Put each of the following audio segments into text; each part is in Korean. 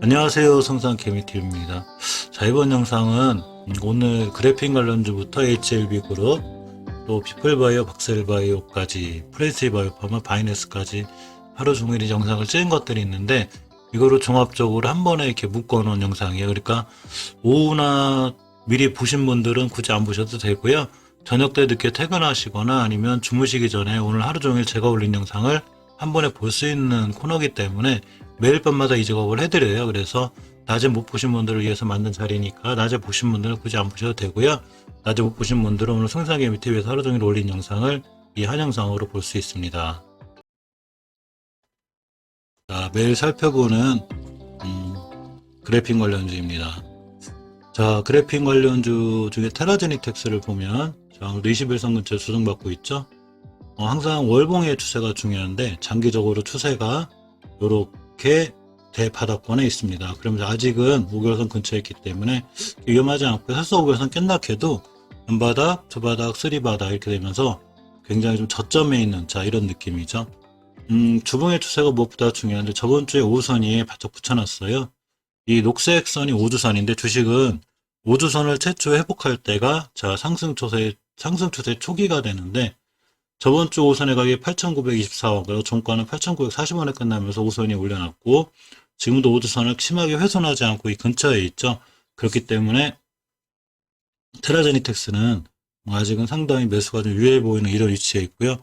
안녕하세요. 성상개미TV입니다. 자, 이번 영상은 오늘 그래핀 관련주부터 HLB 그룹, 또 피플바이오, 박셀바이오까지, 프렌시바이오파마, 바이네스까지 하루 종일 이 영상을 찍은 것들이 있는데, 이거를 종합적으로 한 번에 이렇게 묶어놓은 영상이에요. 그러니까 오후나 미리 보신 분들은 굳이 안 보셔도 되고요. 저녁 때 늦게 퇴근하시거나 아니면 주무시기 전에 오늘 하루 종일 제가 올린 영상을 한 번에 볼 수 있는 코너이기 때문에 매일 밤마다 이 작업을 해드려요. 그래서 낮에 못 보신 분들을 위해서 만든 자리니까 낮에 보신 분들은 굳이 안 보셔도 되고요. 낮에 못 보신 분들은 오늘 성상개미TV에서 하루 종일 올린 영상을 이 한 영상으로 볼 수 있습니다. 자, 매일 살펴보는 그래핀 관련주입니다. 자, 그래핀 관련주 중에 테라제니텍스를 보면 자, 오늘도 21선 근처에 조정받고 있죠. 항상 월봉의 추세가 중요한데 장기적으로 추세가 이렇게 대바닥권에 있습니다. 그러면서 아직은 5개월선 근처에 있기 때문에 위험하지 않고 설사 5개월선 깼나해도 연바닥, 두바닥, 쓰리바닥 이렇게 되면서 굉장히 좀 저점에 있는 자 이런 느낌이죠. 주봉의 추세가 무엇보다 중요한데 저번 주에 5선이 바짝 붙여놨어요. 이 녹색 선이 5주선인데 주식은 5주선을 최초 회복할 때가 자 상승 추세 초기가 되는데 저번 주 5선의 가격이 8,924원, 그리고 종가는 8,940원에 끝나면서 5선이 올려놨고, 지금도 5주선을 심하게 훼손하지 않고 이 근처에 있죠. 그렇기 때문에 테라제니텍스는 아직은 상당히 매수가 좀 유효해 보이는 이런 위치에 있고요.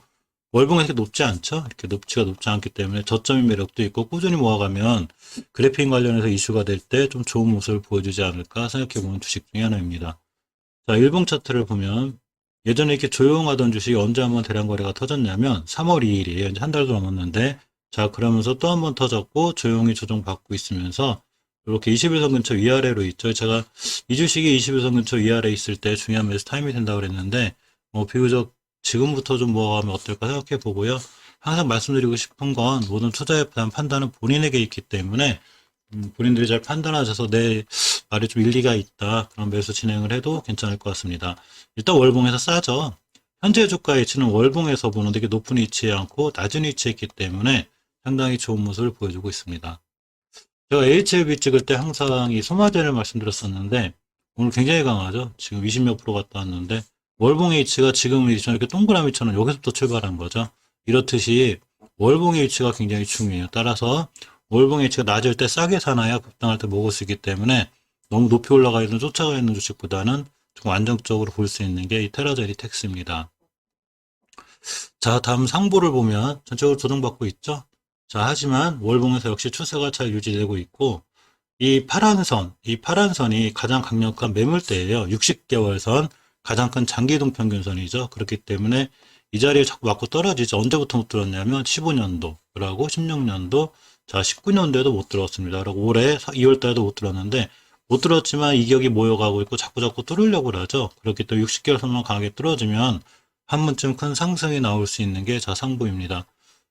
월봉이 이렇게 높지 않죠. 이렇게 높지 않기 때문에 저점인 매력도 있고 꾸준히 모아가면 그래핀 관련해서 이슈가 될 때 좀 좋은 모습을 보여주지 않을까 생각해보는 주식 중에 하나입니다. 자, 일봉 차트를 보면 예전에 이렇게 조용하던 주식이 언제 한번 대량 거래가 터졌냐면 3월 2일이에요. 이제 한 달도 넘었는데 자 그러면서 또 한 번 터졌고 조용히 조정받고 있으면서 이렇게 21선 근처 위아래로 있죠. 제가 이 주식이 21선 근처 위아래 있을 때 중요한 매수 타임이 된다고 그랬는데 비교적 지금부터 좀 모아가면 어떨까 생각해 보고요. 항상 말씀드리고 싶은 건 모든 투자에 대한 판단은 본인에게 있기 때문에 본인들이 잘 판단하셔서 내 말이 좀 일리가 있다. 그런 매수 진행을 해도 괜찮을 것 같습니다. 일단 월봉에서 싸죠. 현재 주가 위치는 월봉에서 보는 되게 높은 위치에 않고 낮은 위치에 있기 때문에 상당히 좋은 모습을 보여주고 있습니다. 제가 HLB 찍을 때 항상 이 소마제를 말씀드렸었는데 오늘 굉장히 강하죠. 지금 20몇 프로 갔다 왔는데 월봉의 위치가 지금 이렇게 동그라미처럼 여기서부터 출발한 거죠. 이렇듯이 월봉의 위치가 굉장히 중요해요. 따라서 월봉의 위치가 낮을 때 싸게 사놔야 급등할 때 먹을 수 있기 때문에 너무 높이 올라가 있는 쫓아가 있는 주식보다는 좀 안정적으로 볼 수 있는 게 이 테라제니텍스입니다. 자, 다음 상보를 보면 전체적으로 조정받고 있죠. 자, 하지만 월봉에서 역시 추세가 잘 유지되고 있고 이 파란 선이 가장 강력한 매물대예요. 60개월 선, 가장 큰 장기이동 평균선이죠. 그렇기 때문에 이 자리에 자꾸 맞고 떨어지죠. 언제부터 못 들었냐면 15년도, 그리고 16년도, 자 19년도에도 못 들었습니다. 그리고 올해 2월 달에도 못 들었는데 못 들었지만 이격이 모여가고 있고 자꾸 뚫으려고 하죠. 그렇기 때문에 60개월 선만 강하게 뚫어지면 한 번쯤 큰 상승이 나올 수 있는 게 자 상보입니다.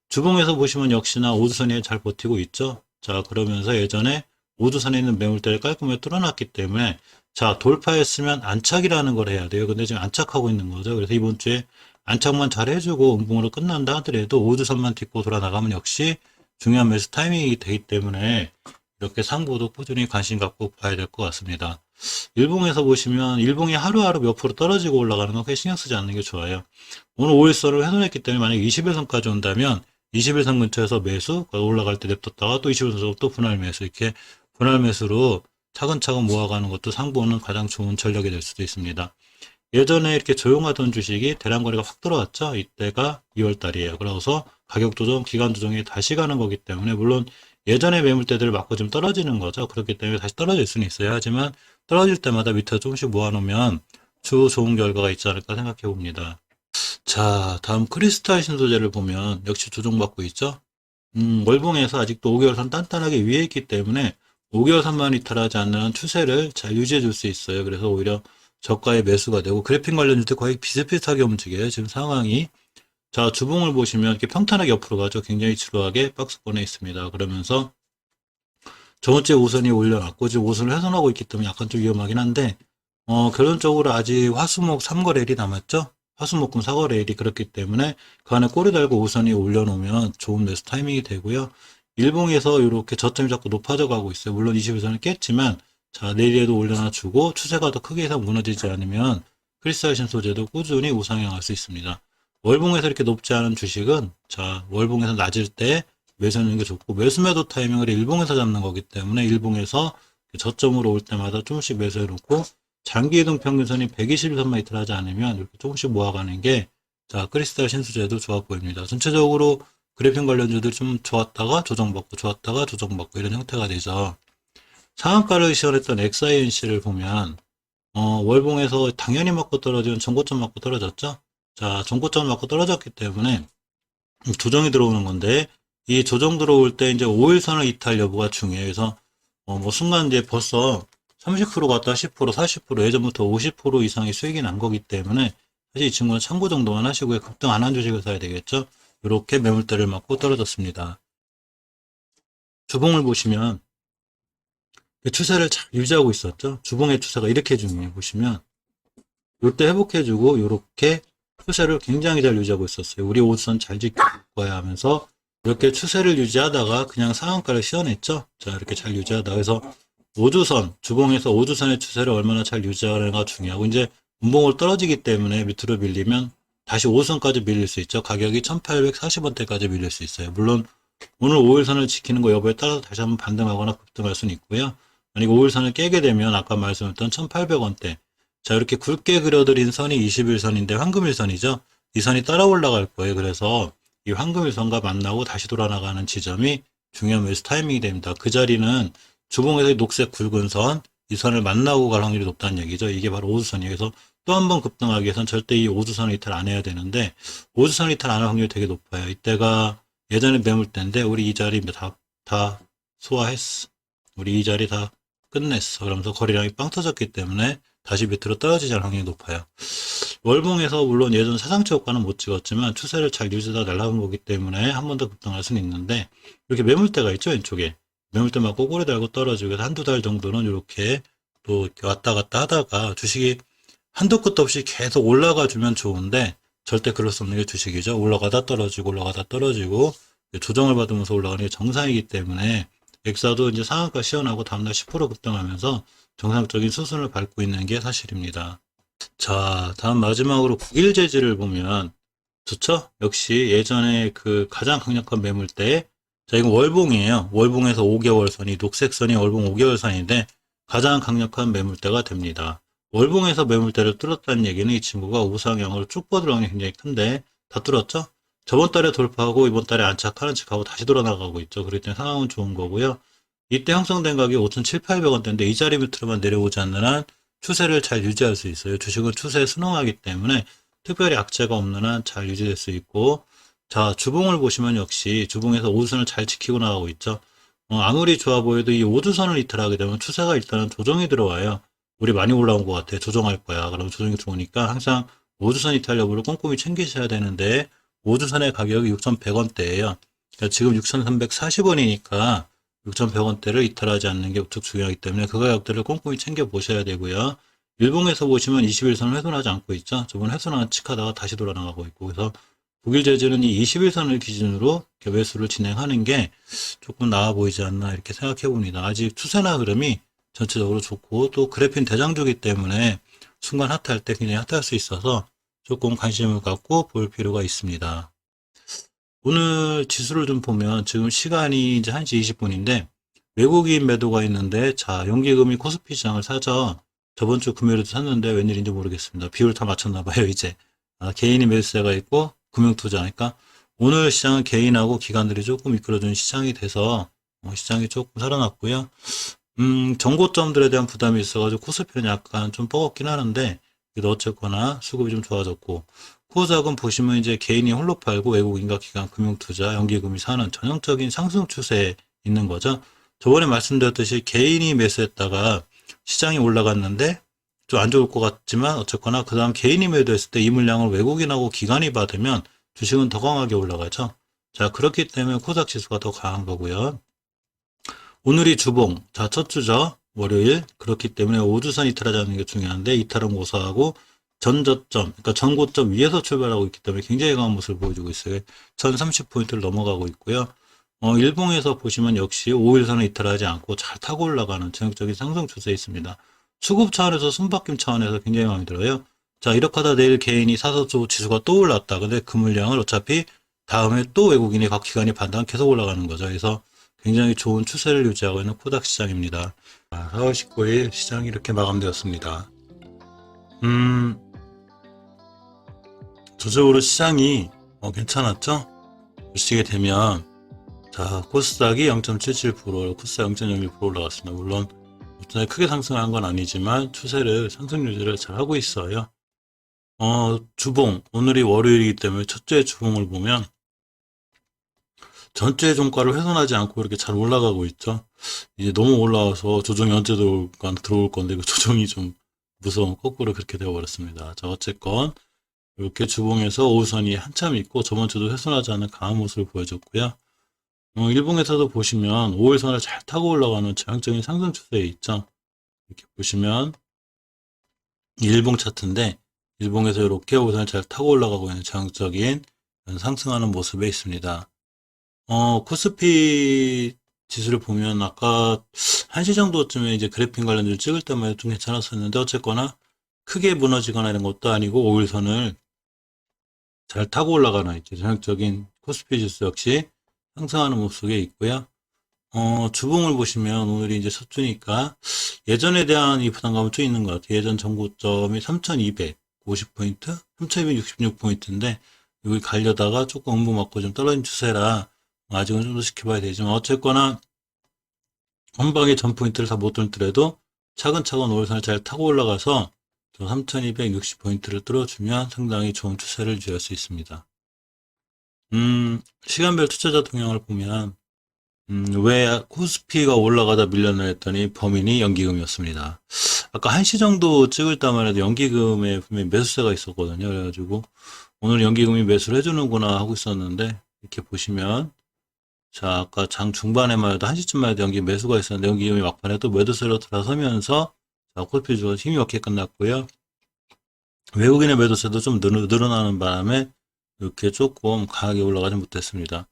주봉에서 보시면 역시나 5주선이 잘 버티고 있죠. 자 그러면서 예전에 5주선에 있는 매물대를 깔끔하게 뚫어놨기 때문에 자 돌파했으면 안착이라는 걸 해야 돼요. 근데 지금 안착하고 있는 거죠. 그래서 이번 주에 안착만 잘 해주고 음봉으로 끝난다 하더라도 5주선만 딛고 돌아나가면 역시 중요한 매수 타이밍이 되기 때문에 이렇게 상보도 꾸준히 관심 갖고 봐야 될 것 같습니다. 일봉에서 보시면 일봉이 하루하루 몇 프로 떨어지고 올라가는 건 크게 신경 쓰지 않는 게 좋아요. 오늘 5일선을 훼손했기 때문에 만약에 21선까지 온다면 21선 근처에서 매수, 올라갈 때 냅뒀다가 또 21선에서 또 분할 매수, 이렇게 분할 매수로 차근차근 모아가는 것도 상보는 가장 좋은 전략이 될 수도 있습니다. 예전에 이렇게 조용하던 주식이 대량 거래가 확 들어왔죠. 이때가 2월 달이에요. 그래서 가격 조정, 기간 조정이 다시 가는 거기 때문에 물론 예전의 매물대들을 맞고 좀 떨어지는 거죠. 그렇기 때문에 다시 떨어질 수는 있어요. 하지만 떨어질 때마다 밑에 조금씩 모아놓으면 주 좋은 결과가 있지 않을까 생각해 봅니다. 자, 다음 크리스탈 신소재를 보면 역시 조정받고 있죠. 월봉에서 아직도 5개월선 단단하게 위에 있기 때문에 5개월선만 이탈하지 않는 추세를 잘 유지해 줄 수 있어요. 그래서 오히려 저가의 매수가 되고 그래픽 관련주도 거의 비슷비슷하게 움직여요. 지금 상황이. 자, 주봉을 보시면 이렇게 평탄하게 옆으로 가죠. 굉장히 지루하게 박스권에 있습니다. 그러면서 저번 주에 5선이 올려놨고 지금 5선을 훼손하고 있기 때문에 약간 좀 위험하긴 한데 결론적으로 아직 화수목 3거래일이 남았죠. 화수목금 사거래일이 그렇기 때문에 그 안에 꼬리 달고 우선이 올려놓으면 좋은 매수 타이밍이 되고요. 일봉에서 이렇게 저점이 자꾸 높아져 가고 있어요. 물론 21선을 깼지만 자 내일에도 올려놔주고 추세가 더 크게 이상 무너지지 않으면 크리스탈신 소재도 꾸준히 우상향할 수 있습니다. 월봉에서 이렇게 높지 않은 주식은 자 월봉에서 낮을 때 매수하는 게 좋고 매수 매도 타이밍을 일봉에서 잡는 거기 때문에 일봉에서 저점으로 올 때마다 조금씩 매수해 놓고 장기 이동 평균선이 121선만 이탈하지 않으면 이렇게 조금씩 모아가는 게 자 크리스탈 신수제도 좋아 보입니다. 전체적으로 그래픽 관련주들이 좀 좋았다가 조정받고 좋았다가 조정받고 이런 형태가 되죠. 상한가를 시현했던 XINC를 보면 월봉에서 당연히 맞고 떨어지는 전고점 맞고 떨어졌죠. 자 전고점 맞고 떨어졌기 때문에 조정이 들어오는 건데 이 조정 들어올 때 이제 5일선의 이탈 여부가 중요해요. 그래서 뭐 순간 이제 벌써 30% 갔다 10%, 40% 예전부터 50% 이상의 수익이 난 거기 때문에 사실 이 친구는 참고 정도만 하시고요. 급등 안 한 주식을 사야 되겠죠. 이렇게 매물대를 맞고 떨어졌습니다. 주봉을 보시면 추세를 잘 유지하고 있었죠. 주봉의 추세가 이렇게 중요해요. 보시면 이때 회복해주고 이렇게 추세를 굉장히 잘 유지하고 있었어요. 우리 오선 잘 지켜야 하면서 이렇게 추세를 유지하다가 그냥 상한가를 씌워냈죠. 자 이렇게 잘 유지하다 그래서 5주선 주봉에서 5주선의 추세를 얼마나 잘 유지하느냐가 중요하고 이제 운봉을 떨어지기 때문에 밑으로 밀리면 다시 5선까지 밀릴 수 있죠. 가격이 1840원대까지 밀릴 수 있어요. 물론 오늘 5일선을 지키는 거 여부에 따라서 다시 한번 반등하거나 급등할 수는 있고요. 만약 5일선을 깨게 되면 아까 말씀했던 1800원대 자 이렇게 굵게 그려드린 선이 21선인데 황금일선이죠. 이 선이 따라 올라갈 거예요. 그래서 이 황금일선과 만나고 다시 돌아나가는 지점이 중요한 매수 타이밍이 됩니다. 그 자리는 주봉에서의 녹색 굵은 선, 이 선을 만나고 갈 확률이 높다는 얘기죠. 이게 바로 5주선이에요. 그래서 또 한 번 급등하기 위해서는 절대 이 5주선을 이탈 안 해야 되는데 5주선 이탈 안 할 확률이 되게 높아요. 이때가 예전에 매물대인데 우리 이 자리 다 소화했어. 우리 이 자리 다 끝냈어. 그러면서 거래량이 빵 터졌기 때문에 다시 밑으로 떨어지지 않을 확률이 높아요. 월봉에서 물론 예전 사상치 효과는 못 찍었지만 추세를 잘 유지하다 날아간 거기 때문에 한 번 더 급등할 수는 있는데 이렇게 매물대가 있죠. 왼쪽에. 매물대 맞고 꼬리 달고 떨어지고 한두 달 정도는 이렇게 또 이렇게 왔다 갔다 하다가 주식이 한도 끝도 없이 계속 올라가 주면 좋은데 절대 그럴 수 없는 게 주식이죠. 올라가다 떨어지고 올라가다 떨어지고 조정을 받으면서 올라가는 게 정상이기 때문에 엑사도 이제 상한가 시연하고 다음날 10% 급등하면서 정상적인 수순을 밟고 있는 게 사실입니다. 자, 다음 마지막으로 국일재질을 보면 좋죠? 역시 예전에 그 가장 강력한 매물대 자, 이건 월봉이에요. 월봉에서 5개월 선이 녹색 선이 월봉 5개월 선인데 가장 강력한 매물대가 됩니다. 월봉에서 매물대를 뚫었다는 얘기는 이 친구가 우상향으로 쭉 뻗으려는 게 굉장히 큰데 다 뚫었죠? 저번 달에 돌파하고 이번 달에 안착하는 척하고 다시 돌아나가고 있죠. 그렇기 때문에 상황은 좋은 거고요. 이때 형성된 가격이 5,700~800원대인데 이 자리 밑으로만 내려오지 않는 한 추세를 잘 유지할 수 있어요. 주식은 추세에 순응하기 때문에 특별히 악재가 없는 한 잘 유지될 수 있고 자 주봉을 보시면 역시 주봉에서 5주선을 잘 지키고 나가고 있죠. 아무리 좋아 보여도 이 5주선을 이탈하게 되면 추세가 일단은 조정이 들어와요. 우리 많이 올라온 것 같아. 조정할 거야. 그럼 조정이 들어오니까 항상 5주선 이탈 여부를 꼼꼼히 챙기셔야 되는데 5주선의 가격이 6,100원대예요. 그러니까 지금 6,340원이니까 6,100원대를 이탈하지 않는 게 우측 중요하기 때문에 그 가격대를 꼼꼼히 챙겨 보셔야 되고요. 일봉에서 보시면 21선을 훼손하지 않고 있죠. 저번 훼손한 칙하다가 다시 돌아나가고 있고 그래서 국일재질은 이 21선을 기준으로 매수를 진행하는 게 조금 나아 보이지 않나 이렇게 생각해 봅니다. 아직 추세나 흐름이 전체적으로 좋고 또 그래핀 대장주기 때문에 순간 핫할 때 굉장히 핫할 수 있어서 조금 관심을 갖고 볼 필요가 있습니다. 오늘 지수를 좀 보면 지금 시간이 이제 1시 20분인데 외국인 매도가 있는데 자 연기금이 코스피 시장을 사죠. 저번 주 금요일에도 샀는데 웬일인지 모르겠습니다. 비율 다 맞췄나 봐요 이제. 개인이 매수세가 있고 금융투자니까 오늘 시장은 개인하고 기관들이 조금 이끌어주는 시장이 돼서 시장이 조금 살아났고요. 정고점들에 대한 부담이 있어가지고 코스피는 약간 좀 뻐겁긴 하는데 그래도 어쨌거나 수급이 좀 좋아졌고 코스닥은 보시면 이제 개인이 홀로 팔고 외국인과 기관 금융투자 연기금이 사는 전형적인 상승 추세에 있는 거죠. 저번에 말씀드렸듯이 개인이 매수했다가 시장이 올라갔는데 좀 안 좋을 것 같지만 어쨌거나 그 다음 개인이 매도했을 때 이 물량을 외국인하고 기관이 받으면 주식은 더 강하게 올라가죠. 자 그렇기 때문에 코스닥 지수가 더 강한 거고요. 오늘이 주봉 자 첫 주죠. 월요일 그렇기 때문에 5주선 이탈하지 않는 게 중요한데 이탈은 고사하고 전저점, 그러니까 전고점 위에서 출발하고 있기 때문에 굉장히 강한 모습을 보여주고 있어요. 1030포인트를 넘어가고 있고요. 일봉에서 보시면 역시 5일선을 이탈하지 않고 잘 타고 올라가는 전형적인 상승 추세에 있습니다. 수급 차원에서 순바뀜 차원에서 굉장히 마음에 들어요. 자, 이렇게 하다 내일 개인이 사서 지수가 또 올랐다. 근데 그 물량을 어차피 다음에 또 외국인이 각 기관이 반등 계속 올라가는 거죠. 그래서 굉장히 좋은 추세를 유지하고 있는 코닥 시장입니다. 4월 19일 시장이 이렇게 마감되었습니다. 전적으로 시장이 괜찮았죠? 보시게 되면 자, 코스닥이 0.77%, 코스닥 0.01% 올라갔습니다. 물론 어떤 크게 상승한 건 아니지만 추세를 상승 유지를 잘 하고 있어요. 주봉, 오늘이 월요일이기 때문에 첫째 주봉을 보면 전체 종가를 훼손하지 않고 이렇게 잘 올라가고 있죠. 이제 너무 올라와서 조정이 언제 들어올 건데 그 조정이 좀 무서운 거꾸로 그렇게 되어버렸습니다. 자, 어쨌건 이렇게 주봉에서 오선이 한참 있고 저번 주도 훼손하지 않는 강한 모습을 보여줬고요. 일봉에서도 보시면 5일선을 잘 타고 올라가는 전형적인 상승 추세에 있죠. 이렇게 보시면 일봉 차트인데 일봉에서 이렇게 5일선을 잘 타고 올라가고 있는 전형적인 상승하는 모습에 있습니다. 코스피 지수를 보면 아까 1시 정도쯤에 이제 그래픽 관련주를 찍을 때만 좀 괜찮았었는데 어쨌거나 크게 무너지거나 이런 것도 아니고 5일선을 잘 타고 올라가는 이제 전형적인 코스피 지수 역시 상승하는 모습에 있고요. 주봉을 보시면 오늘이 이제 첫 주니까 예전에 대한 이 부담감은 좀 있는 것 같아요. 예전 전고점이 3250포인트, 3266포인트인데 여기 가려다가 조금 음부 맞고 좀 떨어진 추세라 아직은 좀 더 지켜봐야 되지만 어쨌거나 한 방에 전 포인트를 다 못 돌더라도 차근차근 5일선을 잘 타고 올라가서 3260포인트를 뚫어주면 상당히 좋은 추세를 유지할 수 있습니다. 시간별 투자자 동향을 보면 왜 코스피가 올라가다 밀려나 했더니 범인이 연기금이었습니다. 아까 1시 정도 찍을 때만 해도 연기금에 분명히 매수세가 있었거든요. 그래가지고 오늘 연기금이 매수를 해주는구나 하고 있었는데 이렇게 보시면 자, 아까 장 중반에만 해도 1시쯤만 해도 연기 매수가 있었는데 연기금이 막판에 또 매도세로 들어서면서 자, 코스피 주가 힘이 없게 끝났고요. 외국인의 매도세도 좀 늘어나는 바람에 이렇게 조금 강하게 올라가지 못했습니다.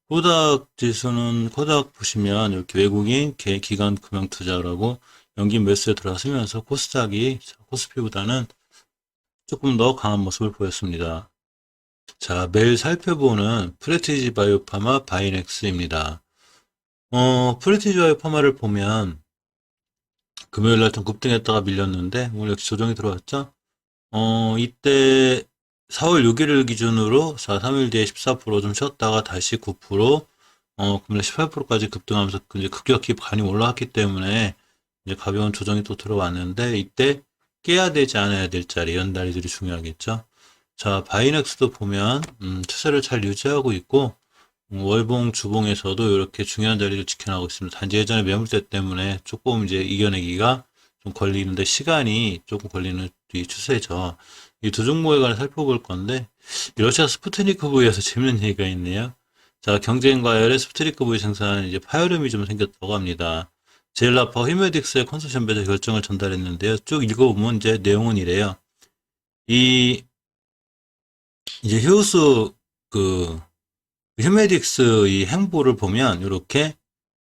코닥 지수는 코닥 보시면 이렇게 외국인 기관 금융 투자라고 연기 매수에 들어서면서 코스닥이 코스피보다는 조금 더 강한 모습을 보였습니다. 자, 매일 살펴보는 프레티지 바이오파마 바이넥스입니다. 프레티지 바이오파마를 보면 금요일 날 좀 급등했다가 밀렸는데 오늘 역시 조정이 들어왔죠. 이때 4월 6일을 기준으로 3일 뒤에 14%좀 쉬었다가 다시 9%, 금일 18%까지 급등하면서 이제 급격히 많이 올라왔기 때문에 이제 가벼운 조정이 또 들어왔는데 이때 깨야 되지 않아야 될 자리 연다리들이 중요하겠죠. 자, 바이넥스도 보면 추세를 잘 유지하고 있고 월봉 주봉에서도 이렇게 중요한 자리를 지켜나가고 있습니다. 단지 예전에 매물대 때문에 조금 이제 이겨내기가 좀 걸리는데 시간이 조금 걸리는 이 추세죠. 이 두 종목에 관해 살펴볼 건데 러시아 스푸트니크 V에서 재밌는 얘기가 있네요. 자, 경쟁 과열에 스푸트니크 V 생산에 이제 파열음이 좀 생겼다고 합니다. 제일라파 히메딕스의 컨소시엄 배제 결정을 전달했는데요. 쭉 읽어보면 이제 내용은 이래요. 이제 히오스 히메딕스 이 행보를 보면 이렇게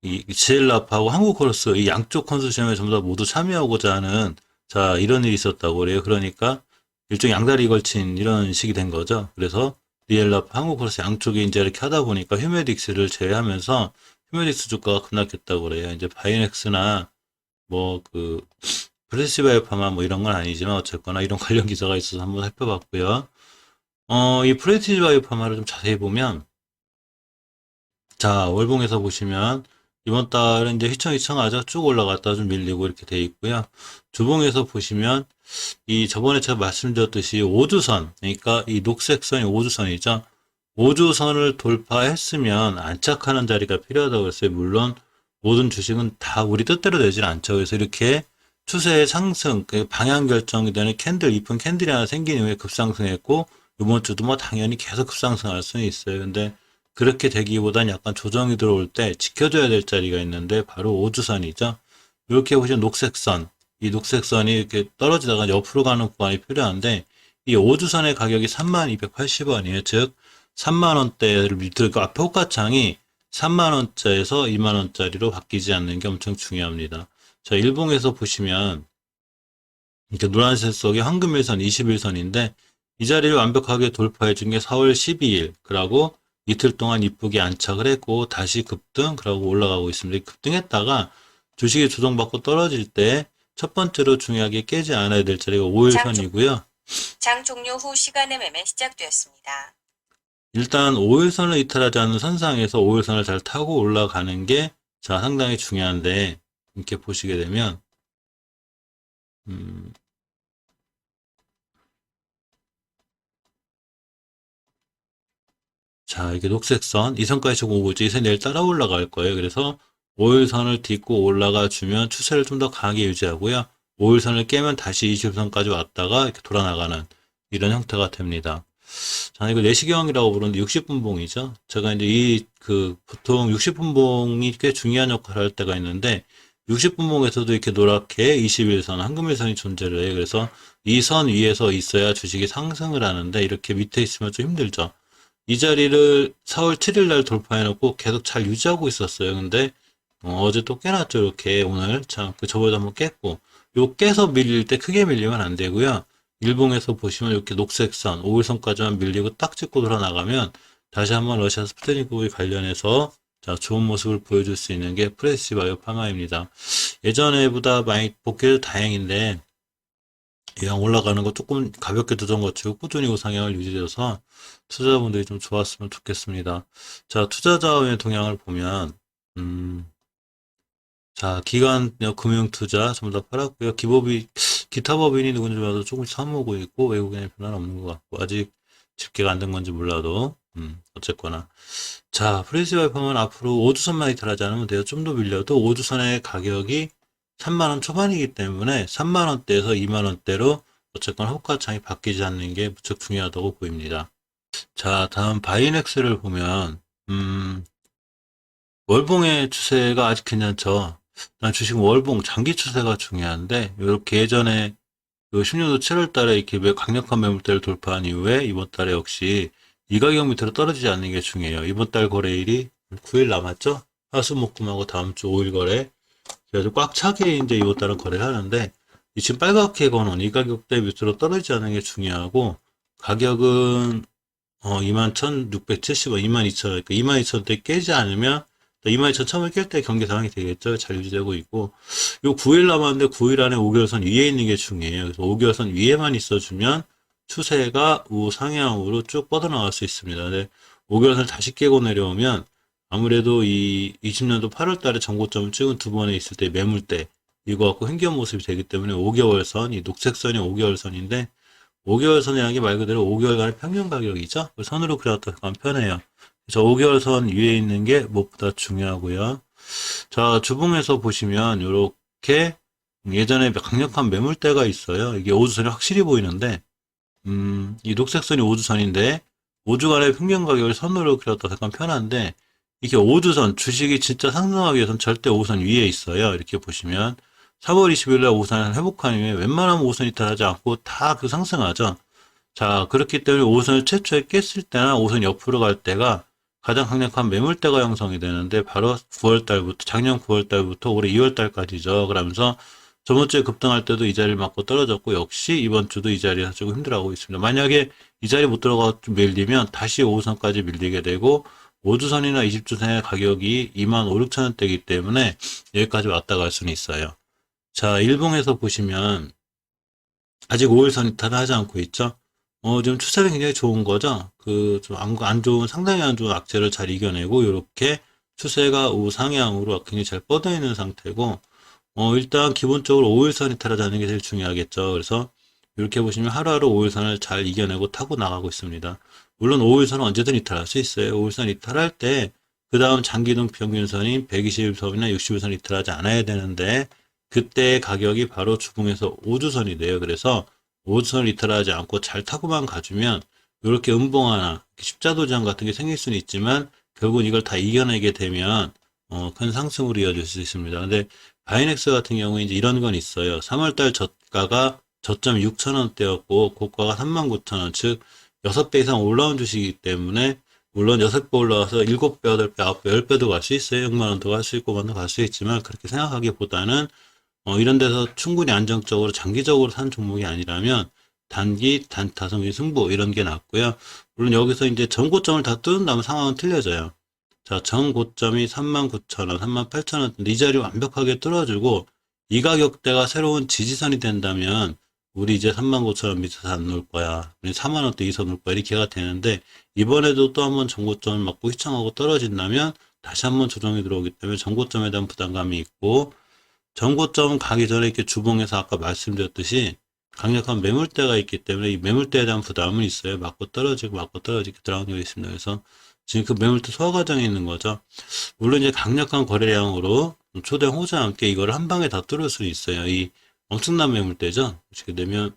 이 제일라파하고 한국코러스 이 양쪽 컨소시엄에 전부 다 모두 참여하고자 하는 자 이런 일이 있었다고 그래요. 그러니까 일종의 양다리 걸친 이런 식이 된 거죠. 그래서 리엘라파 한국코러스 양쪽이 이제 이렇게 하다 보니까 휴메딕스를 제외하면서 휴메딕스 주가가 급락했다고 그래요. 이제 바이넥스나 뭐 프레시바이오파마 뭐 이런 건 아니지만 어쨌거나 이런 관련 기사가 있어서 한번 살펴봤고요. 이 프레시바이오파마를 좀 자세히 보면 자, 월봉에서 보시면 이번 달은 이제 휘청휘청하죠. 쭉 올라갔다 좀 밀리고 이렇게 돼 있고요. 주봉에서 보시면 이 저번에 제가 말씀드렸듯이 5주선, 그러니까 이 녹색 선이 5주선이죠. 5주선을 돌파했으면 안착하는 자리가 필요하다고 했어요. 물론 모든 주식은 다 우리 뜻대로 되지는 않죠. 그래서 이렇게 추세의 상승, 방향 결정이 되는 캔들, 이쁜 캔들이 하나 생긴 이후에 급상승했고 이번 주도 뭐 당연히 계속 급상승할 수는 있어요. 근데 그렇게 되기보단 약간 조정이 들어올 때 지켜줘야 될 자리가 있는데 바로 5주선이죠. 이렇게 보시면 녹색선, 이 녹색선이 이렇게 떨어지다가 옆으로 가는 구간이 필요한데 이 5주선의 가격이 3280원이에요. 즉 3만원대를 밑으로 그 앞에 호가창이 3만원짜리에서 2만원짜리로 바뀌지 않는 게 엄청 중요합니다. 자, 일봉에서 보시면 이렇게 노란색 속에 황금일선 21선인데 이 자리를 완벽하게 돌파해 준 게 4월 12일. 그러고 이틀 동안 이쁘게 안착을 했고 다시 급등 그러고 올라가고 있습니다. 급등했다가 주식이 조정받고 떨어질 때 첫 번째로 중요하게 깨지 않아야 될 자리가 5일선이고요. 장 종료 후 시간의 매매 시작되었습니다. 일단 5일선을 이탈하지 않는 선상에서 5일선을 잘 타고 올라가는 게 자, 상당히 중요한데 이렇게 보시게 되면 자, 이게 녹색선, 이 선까지 지금 오고 있죠. 이 선 내일 따라 올라갈 거예요. 그래서 5일선을 딛고 올라가 주면 추세를 좀 더 강하게 유지하고요. 5일선을 깨면 다시 20선까지 왔다가 이렇게 돌아나가는 이런 형태가 됩니다. 자, 이거 내시경이라고 부르는데 60분봉이죠. 제가 이제 보통 60분봉이 꽤 중요한 역할을 할 때가 있는데 60분봉에서도 이렇게 노랗게 21선, 황금일선이 존재를 해요. 그래서 이 선 위에서 있어야 주식이 상승을 하는데 이렇게 밑에 있으면 좀 힘들죠. 이 자리를 4월 7일 날 돌파해놓고 계속 잘 유지하고 있었어요. 근데 어제 또 깨놨죠. 이렇게 오늘 참 저번에 한번 깼고 요 깨서 밀릴 때 크게 밀리면 안 되고요. 일봉에서 보시면 이렇게 녹색선 5일선까지만 밀리고 딱 찍고 돌아나가면 다시 한번 러시아 스푸트니크에 관련해서 자, 좋은 모습을 보여줄 수 있는 게 프레시바이오 파마입니다. 예전에보다 많이 복귀해도 다행인데 이왕 올라가는 거 조금 가볍게 조정 거치고 꾸준히 우상향을 유지해서 투자자분들이 좀 좋았으면 좋겠습니다. 자, 투자자의 동향을 보면 자, 기관 금융투자 전부 다 팔았고요. 기타 법인이 누군지 봐도 조금씩 사모으고 있고 외국인의 변화는 없는 것 같고 아직 집계가 안 된 건지 몰라도 어쨌거나 자, 프레시바이오 파마는 앞으로 5주선만 이탈하지 않으면 돼요. 좀 더 밀려도 5주선의 가격이 3만원 초반이기 때문에 3만원대에서 2만원대로 어쨌건 호가창이 바뀌지 않는 게 무척 중요하다고 보입니다. 자, 다음 바이넥스를 보면 월봉의 추세가 아직 괜찮죠. 난 주식 월봉 장기 추세가 중요한데 이렇게 예전에 10년도 7월 달에 이렇게 강력한 매물대를 돌파한 이후에 이번 달에 역시 이 가격 밑으로 떨어지지 않는 게 중요해요. 이번 달 거래일이 9일 남았죠. 화수목금하고 다음 주 5일 거래. 그래서 꽉 차게 이제 이번 달은 거래를 하는데 이 지금 빨갛게 거는 이 가격대 밑으로 떨어지지 않는 게 중요하고 가격은 21,670원, 22,000원, 그러니까 22,000원대 깨지 않으면 22,000원을 깰 때 경계 상황이 되겠죠. 잘 유지되고 있고 요 9일 남았는데 9일 안에 5개월선 위에 있는 게 중요해요. 그래서 5개월선 위에만 있어주면 추세가 우상향으로 쭉 뻗어나갈 수 있습니다. 근데 5개월선을 다시 깨고 내려오면 아무래도 이 20년도 8월 달에 정고점을 찍은 두 번에 있을 때 매물대 이거 갖고 횡견 모습이 되기 때문에 5개월선, 이 녹색선이 5개월선인데 5개월선이라는 게 말 그대로 5개월간의 평균 가격이죠. 선으로 그려도 약간 편해요. 그래서 5개월선 위에 있는 게 무엇보다 중요하고요. 자, 주봉에서 보시면 이렇게 예전에 강력한 매물대가 있어요. 이게 5주선이 확실히 보이는데 이 녹색선이 5주선인데 5주간의 평균 가격을 선으로 그렸다 약간 편한데 이게 5주선 주식이 진짜 상승하기 위해서는 절대 5선 위에 있어요. 이렇게 보시면 3월 20일 날 5선을 회복한 이후에 웬만하면 5선 이탈하지 않고 다 상승하죠. 자, 그렇기 때문에 5선을 최초에 깼을 때나 5선 옆으로 갈 때가 가장 강력한 매물대가 형성이 되는데 바로 9월 달부터 작년 9월 달부터 올해 2월 달까지죠. 그러면서 저번 주에 급등할 때도 이 자리를 맞고 떨어졌고 역시 이번 주도 이 자리에서 조금 힘들어하고 있습니다. 만약에 이 자리 못 들어가 좀 밀리면 다시 5선까지 밀리게 되고 5주선이나 20주선의 가격이 2만 5, 6천 원대이기 때문에 여기까지 왔다 갈 수는 있어요. 자, 일봉에서 보시면 아직 5일선 이탈을 하지 않고 있죠. 지금 추세는 굉장히 좋은 거죠. 좀 안 좋은, 상당히 안 좋은 악재를 잘 이겨내고, 이렇게 추세가 우상향으로 굉장히 잘 뻗어 있는 상태고, 일단 기본적으로 5일선 이탈하지 않는 게 제일 중요하겠죠. 그래서 이렇게 보시면 하루하루 5일선을 잘 이겨내고 타고 나가고 있습니다. 물론 5일선은 언제든 이탈할 수 있어요. 5일선 이탈할 때, 그 다음 장기동 평균선인 120일선이나 60일선 이탈하지 않아야 되는데, 그때 가격이 바로 주봉에서 5주선이 돼요. 그래서 5주선을 이탈하지 않고 잘 타고만 가주면 이렇게 음봉하나 십자도장 같은 게 생길 수는 있지만 결국은 이걸 다 이겨내게 되면 큰 상승으로 이어질 수 있습니다. 근데 바이넥스 같은 경우에 이제 이런 건 있어요. 3월달 저가가 저점이 6,000원대였고 고가가 39,000원, 즉 6배 이상 올라온 주식이기 때문에 물론 6배 올라와서 7배, 8배, 9배, 10배도 갈 수 있어요. 6만 원도 갈 수 있고 만도 갈 수 있지만 그렇게 생각하기보다는 이런 데서 충분히 안정적으로 장기적으로 산 종목이 아니라면 단기 단타성의 승부 이런 게 낫고요. 물론 여기서 이제 전고점을 다 뚫는다면 상황은 틀려져요. 자, 전고점이 39,000원, 38,000원 이 자리 완벽하게 뚫어주고 이 가격대가 새로운 지지선이 된다면 우리 이제 39,000원 밑에서 안 놓을 거야. 우리 4만 원대 이서 놓을 거야. 이렇게가 되는데 이번에도 또 한번 전고점을 맞고 휘청하고 떨어진다면 다시 한번 조정이 들어오기 때문에 전고점에 대한 부담감이 있고 전고점 가기 전에 이렇게 주봉에서 아까 말씀드렸듯이 강력한 매물대가 있기 때문에 이 매물대에 대한 부담은 있어요. 맞고 떨어지고 들어간 적이 있습니다. 그래서 지금 그 매물대 소화 과정에 있는 거죠. 물론 이제 강력한 거래량으로 초대 호재와 함께 이걸 한 방에 다 뚫을 수 있어요. 이 엄청난 매물대죠. 보시게 되면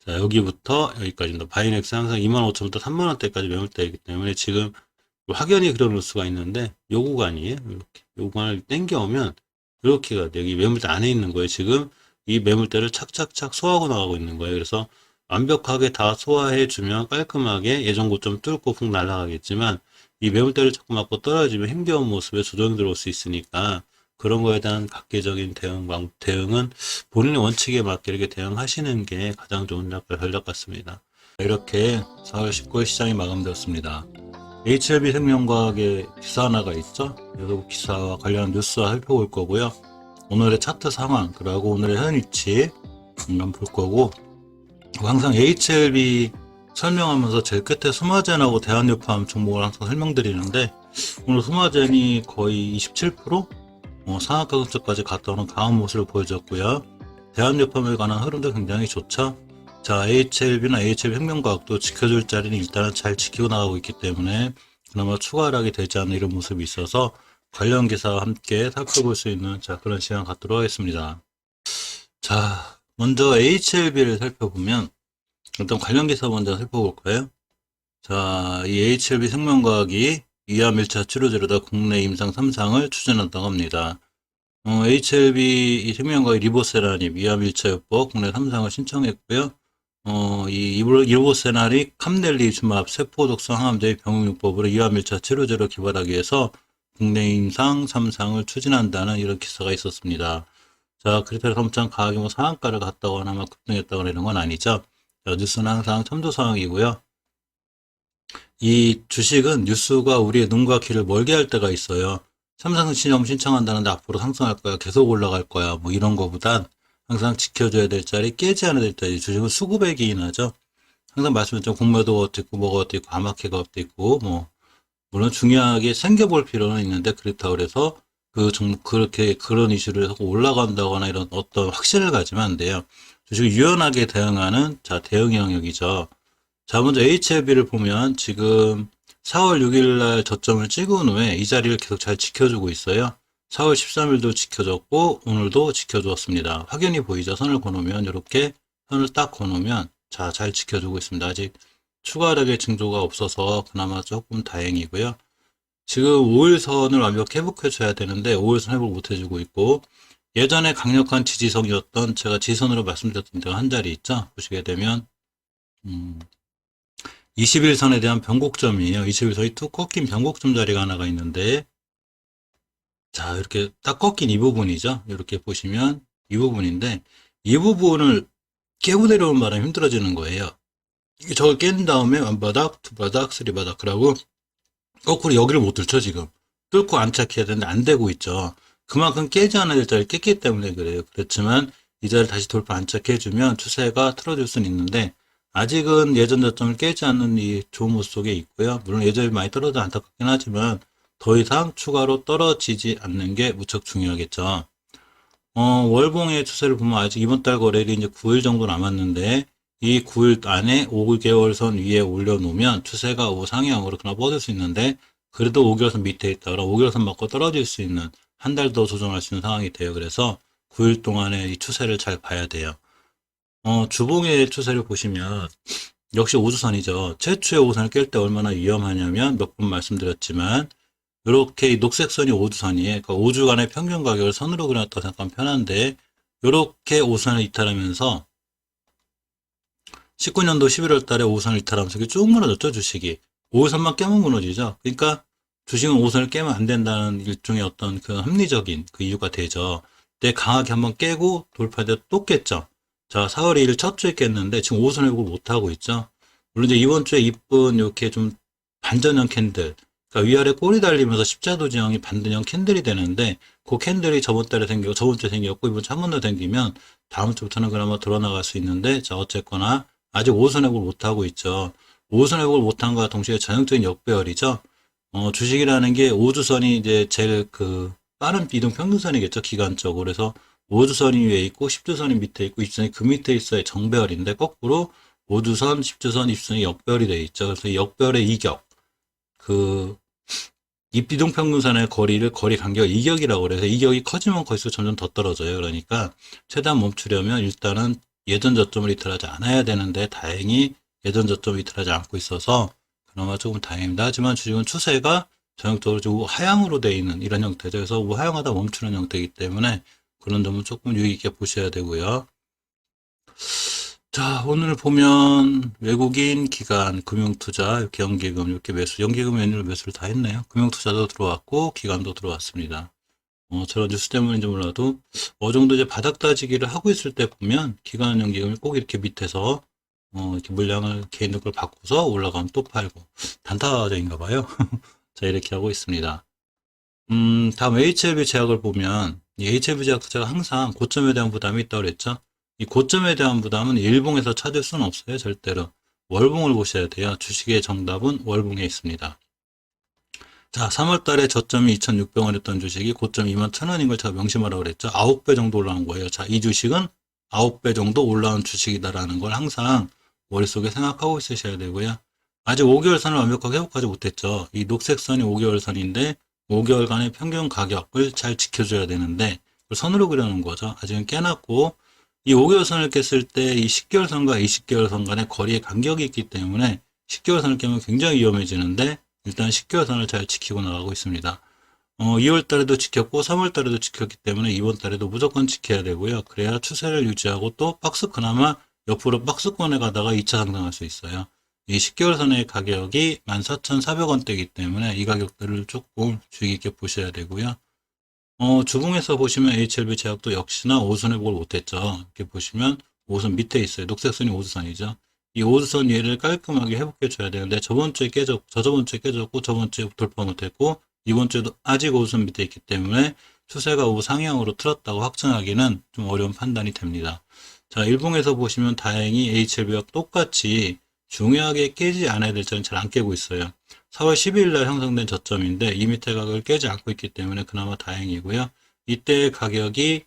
자, 여기부터 여기까지입니다. 바이넥스 항상 25,000원부터 3만원대까지 매물대이기 때문에 지금 확연히 그려놓을 수가 있는데 요 구간이에요. 이렇게 요 구간을 땡겨오면 이렇게가 돼요. 여기 매물대 안에 있는 거예요. 지금 이 매물대를 착착착 소화하고 나가고 있는 거예요. 그래서 완벽하게 다 소화해 주면 깔끔하게 예전 고점 뚫고 훅 날아가겠지만 이 매물대를 자꾸 맞고 떨어지면 힘겨운 모습에 조정이 들어올 수 있으니까 그런 거에 대한 각계적인 대응은 본인의 원칙에 맞게 이렇게 대응하시는 게 가장 좋은 전략 같습니다. 이렇게 4월 19일 시장이 마감되었습니다. HLB 생명과학의 기사 하나가 있죠. 그래서 그 기사와 관련한 뉴스와 살펴볼 거고요. 오늘의 차트 상황, 그리고 오늘의 현 위치 한번 볼 거고, 항상 HLB 설명하면서 제일 끝에 소마젠하고 대한유팜 종목을 항상 설명드리는데 오늘 소마젠이 거의 27% 상한가 근처까지 갔다 오는 강한 모습을 보여줬고요. 대한유팜에 관한 흐름도 굉장히 좋죠. 자, HLB나 HLB 생명과학도 지켜줄 자리는 일단은 잘 지키고 나가고 있기 때문에 그나마 추가 하락이 되지 않는 이런 모습이 있어서 관련 기사와 함께 살펴볼 수 있는 그런 시간 갖도록 하겠습니다. 자, 먼저 HLB를 살펴보면 일단 관련 기사 먼저 살펴볼까요? 자, 이 HLB 생명과학이 위암 1차 치료제로다 국내 임상 3상을 추진한다고 합니다. HLB 이 생명과학 리보세라닙 위암 1차 요법 국내 3상을 신청했고요. 이 리보세라닙 캄넬리주맙 세포독성 항암제의 병용요법으로 위암 1차 치료제로 개발하기 위해서 국내 임상 3상을 추진한다는 이런 기사가 있었습니다. 자, 그래서 엄청 강하게 상한가를 갔다거나 급등했다거나 이런 건 아니죠. 자, 뉴스는 항상 첨도사항이고요. 이 주식은 뉴스가 우리의 눈과 귀를 멀게 할 때가 있어요. 삼성 신청한다는데 앞으로 상승할 거야, 계속 올라갈 거야, 이런 거보단 항상 지켜줘야 될 자리, 깨지 않아야 될 자리, 주식은 수급에 기인하죠. 항상 말씀드렸죠. 공매도 것도 있고, 것도 있고, 암흑해가 것도 있고, 물론 중요하게 챙겨볼 필요는 있는데, 그렇다고 해서 그런 이슈를 하고 올라간다거나 이런 어떤 확신을 가지면 안 돼요. 주식을 유연하게 대응하는, 대응 영역이죠. 자, 먼저 HLB를 보면 지금 4월 6일 날 저점을 찍은 후에 이 자리를 계속 잘 지켜주고 있어요. 4월 13일도 지켜줬고 오늘도 지켜주었습니다. 확연히 보이죠? 선을 그어놓으면 이렇게 선을 딱 그어놓으면 잘 지켜주고 있습니다. 아직 추가 하락의 징조가 없어서 그나마 조금 다행이고요. 지금 5일선을 완벽히 회복해줘야 되는데 5일선 회복 못해주고 있고 예전에 강력한 지지선이었던 제가 지지선으로 말씀드렸던 데가 한 자리 있죠? 보시게 되면 21선에 대한 변곡점이에요. 21선이 툭 꺾인 변곡점 자리가 하나가 있는데 자, 이렇게 딱 꺾인 이 부분이죠. 이렇게 보시면 이 부분인데 이 부분을 깨고 내려오는 바람에 힘들어지는 거예요. 저걸 깬 다음에 완바닥, 두바닥, 쓰리바닥 그러고 거꾸로 여기를 못 뚫죠. 지금 뚫고 안착해야 되는데 안 되고 있죠. 그만큼 깨지 않아야 될 자리를 깼기 때문에 그래요. 그렇지만 이 자리를 다시 돌파 안착해주면 추세가 틀어질 수는 있는데 아직은 예전 저점을 깨지 않는 이 좋은 모습 속에 있고요. 물론 예전에 많이 떨어져 안타깝긴 하지만 더 이상 추가로 떨어지지 않는 게 무척 중요하겠죠. 월봉의 추세를 보면 아직 이번 달 거래일이 이제 9일 정도 남았는데 이 9일 안에 5개월선 위에 올려놓으면 추세가 우상향으로 그나마 뻗을 수 있는데 그래도 5개월선 밑에 있다가 5개월선 맞고 떨어질 수 있는 한 달 더 조정할 수 있는 상황이 돼요. 그래서 9일 동안의 이 추세를 잘 봐야 돼요. 주봉의 추세를 보시면 역시 5주선이죠. 최초의 5주선을 깰 때 얼마나 위험하냐면 몇 번 말씀드렸지만 이렇게 이 녹색 선이 5주선이에요. 그러니까 5주간의 평균 가격을 선으로 그려놨다고 생각하면 편한데 요렇게 5선을 이탈하면서 19년도 11월 달에 5선을 이탈하면서 이게 쭉 무너졌죠, 주식이. 5선만 깨면 무너지죠. 그러니까 주식은 5선을 깨면 안 된다는 일종의 어떤 그 합리적인 그 이유가 되죠. 그때 강하게 한번 깨고 돌파돼 또 깼죠. 자, 4월 2일 첫 주에 깼는데 지금 5선 회복을 못 하고 있죠. 물론 이제 이번 주에 이쁜 이렇게 좀 반전형 캔들, 그러니까 위아래 꼬리 달리면서 십자도지형이 반전형 캔들이 되는데 그 캔들이 저번 달에 생기고 저번 주에 생겼고 이번 주 한 번 더 생기면 다음 주부터는 그나마 돌아나갈 수 있는데, 자, 어쨌거나 아직 5선 회복을 못 하고 있죠. 5선 회복을 못한 것과 동시에 전형적인 역배열이죠. 주식이라는 게 5주선이 이제 제일 그 빠른 이동 평균선이겠죠, 기간적으로. 그래서 5주선이 위에 있고 10주선이 밑에 있고 20주선이 그 밑에 있어야 정배열인데, 거꾸로 5주선, 10주선, 20주선이 역배열이 되어 있죠. 그래서 이 역배열의 이격, 그 이동 평균선의 거리 간격을 이격이라고 그래서 이격이 커지면 커질수록 점점 더 떨어져요. 그러니까 최대한 멈추려면 일단은 예전 저점을 이탈하지 않아야 되는데, 다행히 예전 저점을 이탈하지 않고 있어서 그나마 조금 다행입니다. 하지만 주식은 추세가 전형적으로 좀 우하향으로 되어 있는 이런 형태죠. 그래서 우하향하다 멈추는 형태이기 때문에 그런 점은 조금 유의 있게 보셔야 되고요. 자, 오늘 보면 외국인, 기관, 금융투자, 이렇게 연기금, 이렇게 매수, 연기금 연일 매수를 다 했네요. 금융투자도 들어왔고 기관도 들어왔습니다. 저런 뉴스 때문인지 몰라도 어느 정도 이제 바닥 따지기를 하고 있을 때 보면 기관 연기금이 꼭 이렇게 밑에서 이렇게 물량을 개인들 걸 바꿔서 올라가면 또 팔고 단타적인가 봐요. 자, 이렇게 하고 있습니다. 다음 HLB 제약을 보면 이 HLB 제약 투자가 항상 고점에 대한 부담이 있다고 그랬죠. 이 고점에 대한 부담은 일봉에서 찾을 수는 없어요, 절대로. 월봉을 보셔야 돼요. 주식의 정답은 월봉에 있습니다. 자, 3월 달에 저점이 2,600원이었던 주식이 고점 21,000원인 걸 제가 명심하라고 그랬죠. 9배 정도 올라온 거예요. 자, 이 주식은 9배 정도 올라온 주식이다라는 걸 항상 머릿속에 생각하고 있으셔야 되고요. 아직 5개월 선을 완벽하게 회복하지 못했죠. 이 녹색 선이 5개월 선인데 5개월간의 평균 가격을 잘 지켜줘야 되는데 그걸 선으로 그려놓은 거죠. 아직은 깨놨고, 이 5개월 선을 깼을 때 이 10개월 선과 20개월 선 간의 거리의 간격이 있기 때문에 10개월 선을 깨면 굉장히 위험해지는데, 일단 10개월 선을 잘 지키고 나가고 있습니다. 2월 달에도 지켰고 3월 달에도 지켰기 때문에 이번 달에도 무조건 지켜야 되고요. 그래야 추세를 유지하고 또 그나마 옆으로 박스권에 가다가 2차 상승할 수 있어요. 이 10개월 선의 가격이 14,400원대이기 때문에 이 가격들을 조금 주의 깊게 보셔야 되고요. 주봉에서 보시면 HLB 제약도 역시나 5선 회복을 못했죠. 이렇게 보시면 5선 밑에 있어요. 녹색선이 5주선이죠. 이 5주선 얘를 깔끔하게 회복해 줘야 되는데 저번 주에 저저번 주에 깨졌고 저번 주에 돌파 못했고 이번 주에도 아직 5주선 밑에 있기 때문에 추세가 우상향으로 틀었다고 확정하기는 좀 어려운 판단이 됩니다. 자, 일봉에서 보시면 다행히 HLB와 똑같이 중요하게 깨지 않아야 될 자리는 잘 안 깨고 있어요. 4월 12일 날 형성된 저점인데 이 밑에 가격을 깨지 않고 있기 때문에 그나마 다행이고요. 이때 가격이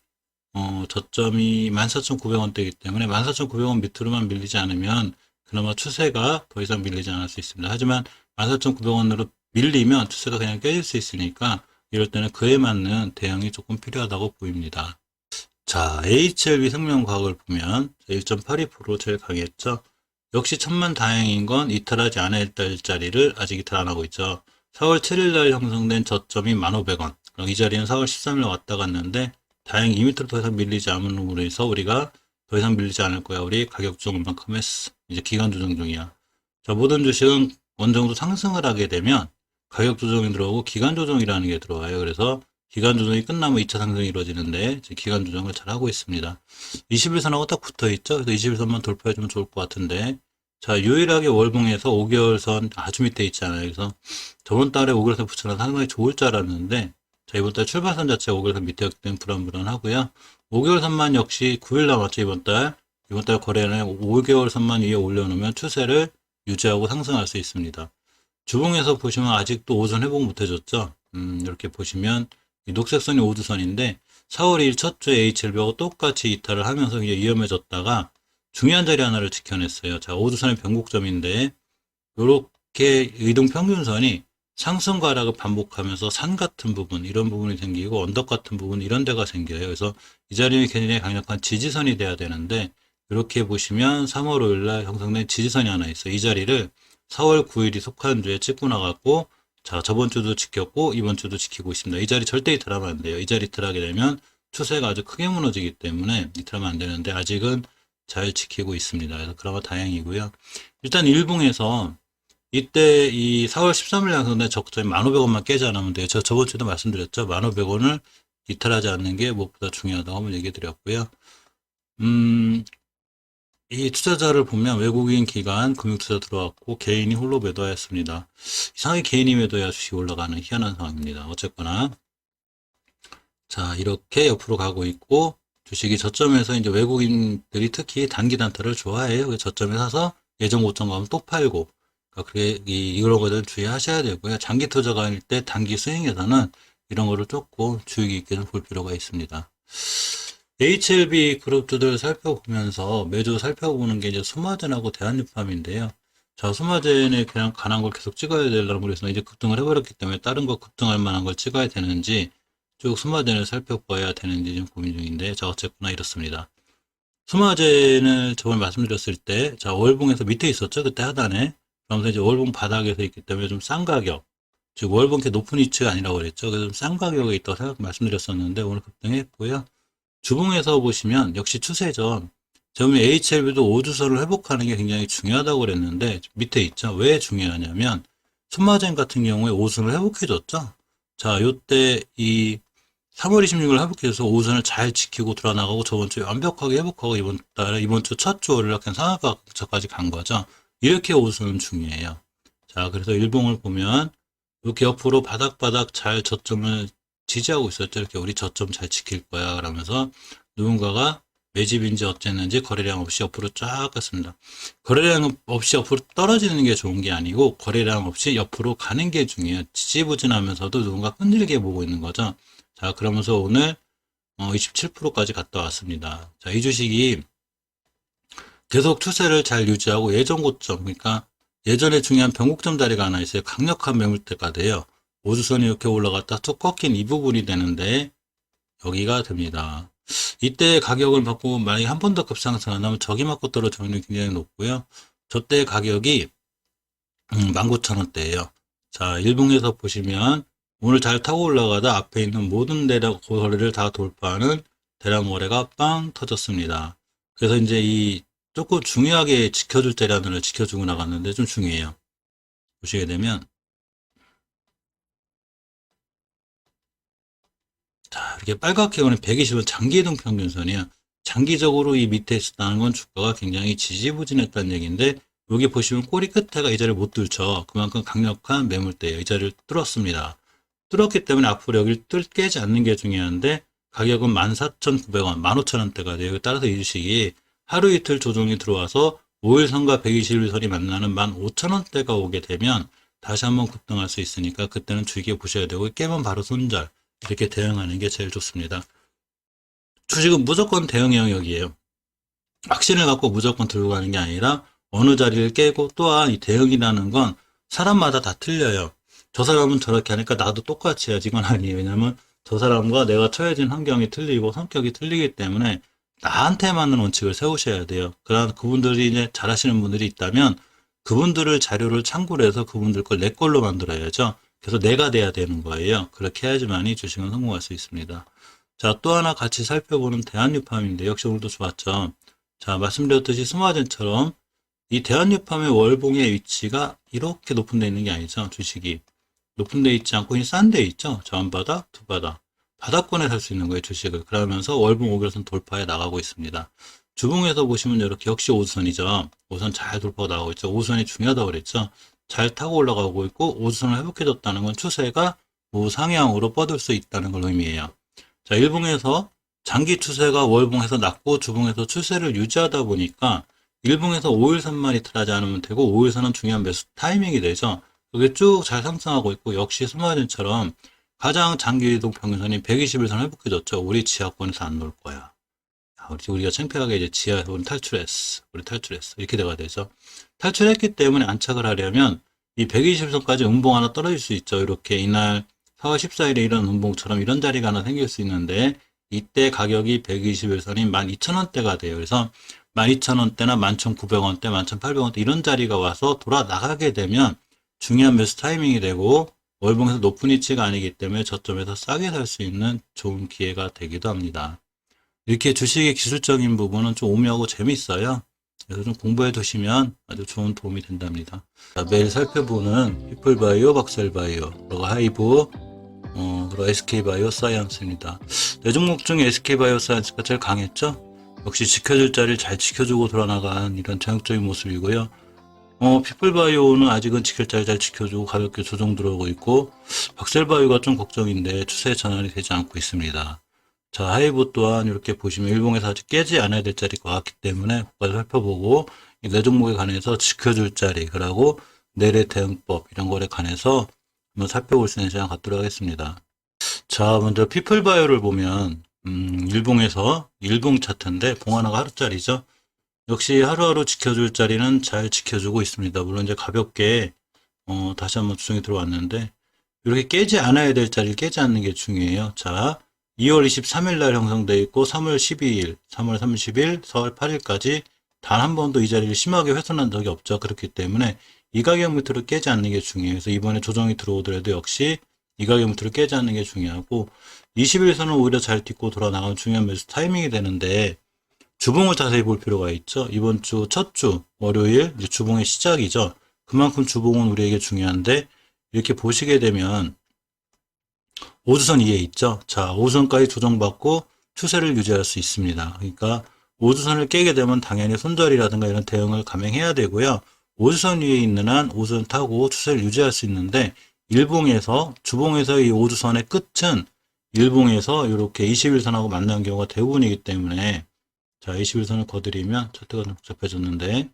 저점이 14,900원대이기 때문에 14,900원 밑으로만 밀리지 않으면 그나마 추세가 더 이상 밀리지 않을 수 있습니다. 하지만 14,900원으로 밀리면 추세가 그냥 깨질 수 있으니까 이럴 때는 그에 맞는 대응이 조금 필요하다고 보입니다. 자, HLB 생명과학을 보면 1.82% 제일 강했죠. 역시 천만 다행인 건 이탈하지 않아야 될 자리를 아직 이탈 안 하고 있죠. 4월 7일 날 형성된 저점이 1,500원. 그럼 이 자리는 4월 13일 왔다 갔는데 다행히 2m로 더 이상 밀리지 않음으로 해서 우리가 더 이상 밀리지 않을 거야. 우리 가격 조정을 만큼 했어. 이제 기간 조정 중이야. 자, 모든 주식은 어느 정도 상승을 하게 되면 가격 조정이 들어오고 기간 조정이라는 게 들어와요. 그래서 기간 조정이 끝나면 2차 상승이 이루어지는데 기간 조정을 잘 하고 있습니다. 21선하고 딱 붙어 있죠. 그래서 21선만 돌파해 주면 좋을 것 같은데, 자, 유일하게 월봉에서 5개월 선 아주 밑에 있잖아요. 그래서 저번 달에 5개월 선 붙여놔서 상당히 좋을 줄 알았는데, 자, 이번 달 출발선 자체가 5개월 선 밑에였기 때문에 불안불안하고요. 5개월 선만 역시 9일 남았죠. 이번 달 거래는 5개월 선만 위에 올려놓으면 추세를 유지하고 상승할 수 있습니다. 주봉에서 보시면 아직도 5선 회복 못 해줬죠. 이렇게 보시면 이 녹색선이 5주선인데 4월 2일 첫 주에 HLB하고 똑같이 이탈을 하면서 이제 위험해졌다가 중요한 자리 하나를 지켜냈어요. 자, 5주선의 변곡점인데 이렇게 이동평균선이 상승 과락을 반복하면서 산 같은 부분, 이런 부분이 생기고 언덕 같은 부분, 이런 데가 생겨요. 그래서 이 자리는 굉장히 강력한 지지선이 돼야 되는데 이렇게 보시면 3월 5일 날 형성된 지지선이 하나 있어요. 이 자리를 4월 9일이 속한 주에 찍고 나갔고, 자, 저번 주도 지켰고 이번 주도 지키고 있습니다. 이 자리 절대 이탈하면 안 돼요. 이 자리 이탈하게 되면 추세가 아주 크게 무너지기 때문에 이틀하면 안 되는데 아직은 잘 지키고 있습니다. 그래서 그나마 다행이고요. 일단 일봉에서 이때 이 4월 13일 양선에 적점이 1,500원만 깨지 않으면 돼요. 저 저번 주에도 말씀드렸죠. 1,500원을 이탈하지 않는 게 무엇보다 중요하다고 한번 얘기 드렸고요. 이 투자자를 보면 외국인 기관 금융투자 들어왔고 개인이 홀로 매도하였습니다. 이상하게 개인이 매도해야 주식이 올라가는 희한한 상황입니다. 어쨌거나 자 이렇게 옆으로 가고 있고 주식이 저점에서 이제 외국인들이 특히 단기 단타를 좋아해요. 그래서 저점에 사서 예전 고점 가면 또 팔고 그러니까 그게 이런 것들 주의하셔야 되고요. 장기 투자가 아닐 때 단기 스윙에서는 이런 거를 조금 주의 깊게 좀 볼 필요가 있습니다. HLB 그룹주들 살펴보면서 매주 살펴보는 게 이제 수마젠하고 대한유팜인데요. 자, 수마젠에 그냥 관한 걸 계속 찍어야 되려고 그래서 이제 급등을 해버렸기 때문에 다른 거 급등할 만한 걸 찍어야 되는지 쭉 수마젠을 살펴봐야 되는지 좀 고민 중인데, 자, 어쨌거나 이렇습니다. 수마젠을 저번에 말씀드렸을 때, 자, 월봉에서 밑에 있었죠? 그때 하단에. 그러면서 이제 월봉 바닥에서 있기 때문에 좀 싼 가격. 즉, 월봉 이렇게 높은 위치가 아니라고 그랬죠. 그래서 좀 싼 가격에 있다고 말씀드렸었는데, 오늘 급등했고요. 주봉에서 보시면 역시 추세죠. 저번에 HLB도 5주선을 회복하는 게 굉장히 중요하다고 그랬는데 밑에 있죠. 왜 중요하냐면 손마젠 같은 경우에 5선을 회복해줬죠. 자, 요때 이 3월 26일 회복해서 5선을 잘 지키고 돌아나가고 저번 주에 완벽하게 회복하고 이번 주 첫 주 월요일 날 상한가까지 간 거죠. 이렇게 5선은 중요해요. 자, 그래서 일봉을 보면 이렇게 옆으로 바닥바닥 잘 저점을 지지하고 있었죠. 이렇게 우리 저점 잘 지킬 거야. 그러면서 누군가가 매집인지 어쨌는지 거래량 없이 옆으로 쫙 갔습니다. 거래량 없이 옆으로 떨어지는 게 좋은 게 아니고 거래량 없이 옆으로 가는 게 중요해요. 지지부진하면서도 누군가 끈질게 보고 있는 거죠. 자, 그러면서 오늘 27%까지 갔다 왔습니다. 자, 이 주식이 계속 추세를 잘 유지하고 예전 고점, 그러니까 예전에 중요한 변곡점 자리가 하나 있어요. 강력한 매물대가 돼요. 5주선이 이렇게 올라갔다 툭 꺾인 이 부분이 되는데 여기가 됩니다. 이때 가격을 받고 만약에 한 번 더 급상승 안 하면 저기 맞고 떨어지는 확률이 굉장히 높고요. 저때 가격이 19,000원대예요. 자, 일봉에서 보시면 오늘 잘 타고 올라가다 앞에 있는 모든 대략 거래를 다 돌파하는 대략 거래가 빵 터졌습니다. 그래서 이제 이 조금 중요하게 지켜줄 자리를 지켜주고 나갔는데 좀 중요해요. 보시게 되면 자, 이렇게 빨갛게 오는 120은 장기이동 평균선이에요. 장기적으로 이 밑에 있었다는 건 주가가 굉장히 지지부진했다는 얘기인데 여기 보시면 꼬리 끝에가 이 자리를 못 뚫죠. 그만큼 강력한 매물대예요. 이 자리를 뚫었습니다. 뚫었기 때문에 앞으로 여기를 깨지 않는 게 중요한데 가격은 14,900원, 15,000원대가 돼요. 따라서 이 주식이 하루 이틀 조정이 들어와서 5일선과 120일선이 만나는 15,000원대가 오게 되면 다시 한번 급등할 수 있으니까 그때는 주의깊게 보셔야 되고 깨면 바로 손절. 이렇게 대응하는 게 제일 좋습니다. 주식은 무조건 대응 영역이에요. 확신을 갖고 무조건 들고 가는 게 아니라 어느 자리를 깨고 또한 이 대응이라는 건 사람마다 다 틀려요. 저 사람은 저렇게 하니까 나도 똑같이 해야지 이건 아니에요. 왜냐면 저 사람과 내가 처해진 환경이 틀리고 성격이 틀리기 때문에 나한테 맞는 원칙을 세우셔야 돼요. 그런 그분들이 이제 잘하시는 분들이 있다면 그분들을 자료를 참고를 해서 그분들 걸 내 걸로 만들어야죠. 그래서 내가 돼야 되는 거예요. 그렇게 해야지만이 주식은 성공할 수 있습니다. 자, 또 하나 같이 살펴보는 대한유팜인데 역시 오늘도 좋았죠. 자, 말씀드렸듯이 스마젠처럼 이 대한유팜의 월봉의 위치가 이렇게 높은 데 있는 게 아니죠. 주식이 높은 데 있지 않고 싼 데 있죠. 저한바닥, 두바닥. 바닥권에 살 수 있는 거예요. 주식을. 그러면서 월봉 5개선 돌파해 나가고 있습니다. 주봉에서 보시면 이렇게 역시 5선이죠. 5선 잘 돌파가 나가고 있죠. 5선이 중요하다고 그랬죠. 잘 타고 올라가고 있고 5선을 회복해줬다는 건 추세가 우상향으로 뻗을 수 있다는 걸 의미해요. 자, 일봉에서 장기 추세가 월봉에서 낮고 주봉에서 추세를 유지하다 보니까 일봉에서 5일선만 이탈하지 않으면 되고 5일선은 중요한 매수 타이밍이 되죠. 그게 쭉 잘 상승하고 있고 역시 스마젠처럼 가장 장기 이동 평균선이 120일선 회복해줬죠. 우리 지하권에서 안 놀 거야. 우리가 창피하게 이제 지하에서 우리 탈출했어. 이렇게 돼가 되죠. 탈출했기 때문에 안착을 하려면 이 120선까지 음봉 하나 떨어질 수 있죠. 이렇게 이날 4월 14일에 이런 음봉처럼 이런 자리가 하나 생길 수 있는데 이때 가격이 121선이 12,000원대가 돼요. 그래서 12,000원대나 11,900원대, 11,800원대 이런 자리가 와서 돌아 나가게 되면 중요한 매수 타이밍이 되고 월봉에서 높은 위치가 아니기 때문에 저점에서 싸게 살 수 있는 좋은 기회가 되기도 합니다. 이렇게 주식의 기술적인 부분은 좀 오묘하고 재밌어요. 그래서 좀 공부해 두시면 아주 좋은 도움이 된답니다. 자, 매일 살펴보는 피플바이오, 박셀바이오, 그리고 하이브, 그리고 SK바이오 사이언스입니다. 네 종목 중에 SK바이오 사이언스가 제일 강했죠? 역시 지켜줄 자리를 잘 지켜주고 돌아나간 이런 전형적인 모습이고요. 피플바이오는 아직은 지킬 자리 잘 지켜주고 가볍게 조정 들어오고 있고, 박셀바이오가 좀 걱정인데 추세 전환이 되지 않고 있습니다. 자, 하이브 또한 이렇게 보시면 일봉에서 아직 깨지 않아야 될 자리가 왔기 때문에 그걸 살펴보고 이 네 종목에 관해서 지켜줄 자리, 그리고 내래 대응법 이런 거에 관해서 한번 살펴볼 수 있는 시간 갖도록 하겠습니다. 자, 먼저 피플바이오를 보면 일봉에서 일봉 차트인데 봉하나가 하루짜리죠. 역시 하루하루 지켜줄 자리는 잘 지켜주고 있습니다. 물론 이제 가볍게 다시 한번 조정이 들어왔는데 이렇게 깨지 않아야 될 자리를 깨지 않는 게 중요해요. 자, 2월 23일 날 형성되어 있고 3월 12일, 3월 30일, 4월 8일까지 단 한 번도 이 자리를 심하게 훼손한 적이 없죠. 그렇기 때문에 이 가격 밑으로 깨지 않는 게 중요해요. 그래서 이번에 조정이 들어오더라도 역시 이 가격 밑으로 깨지 않는 게 중요하고 20일선은 오히려 잘 딛고 돌아나가면 중요한 매수 타이밍이 되는데 주봉을 자세히 볼 필요가 있죠. 이번 주 첫 주 월요일 이제 주봉의 시작이죠. 그만큼 주봉은 우리에게 중요한데 이렇게 보시게 되면 5주선 위에 있죠. 자, 5주선까지 조정받고 추세를 유지할 수 있습니다. 그러니까 5주선을 깨게 되면 당연히 손절이라든가 이런 대응을 감행해야 되고요. 5주선 위에 있는 한 5주선 타고 추세를 유지할 수 있는데 일봉에서 주봉에서 이 5주선의 끝은 일봉에서 이렇게 21선하고 만나는 경우가 대부분이기 때문에 자, 21선을 거드리면 차트가 좀 복잡해졌는데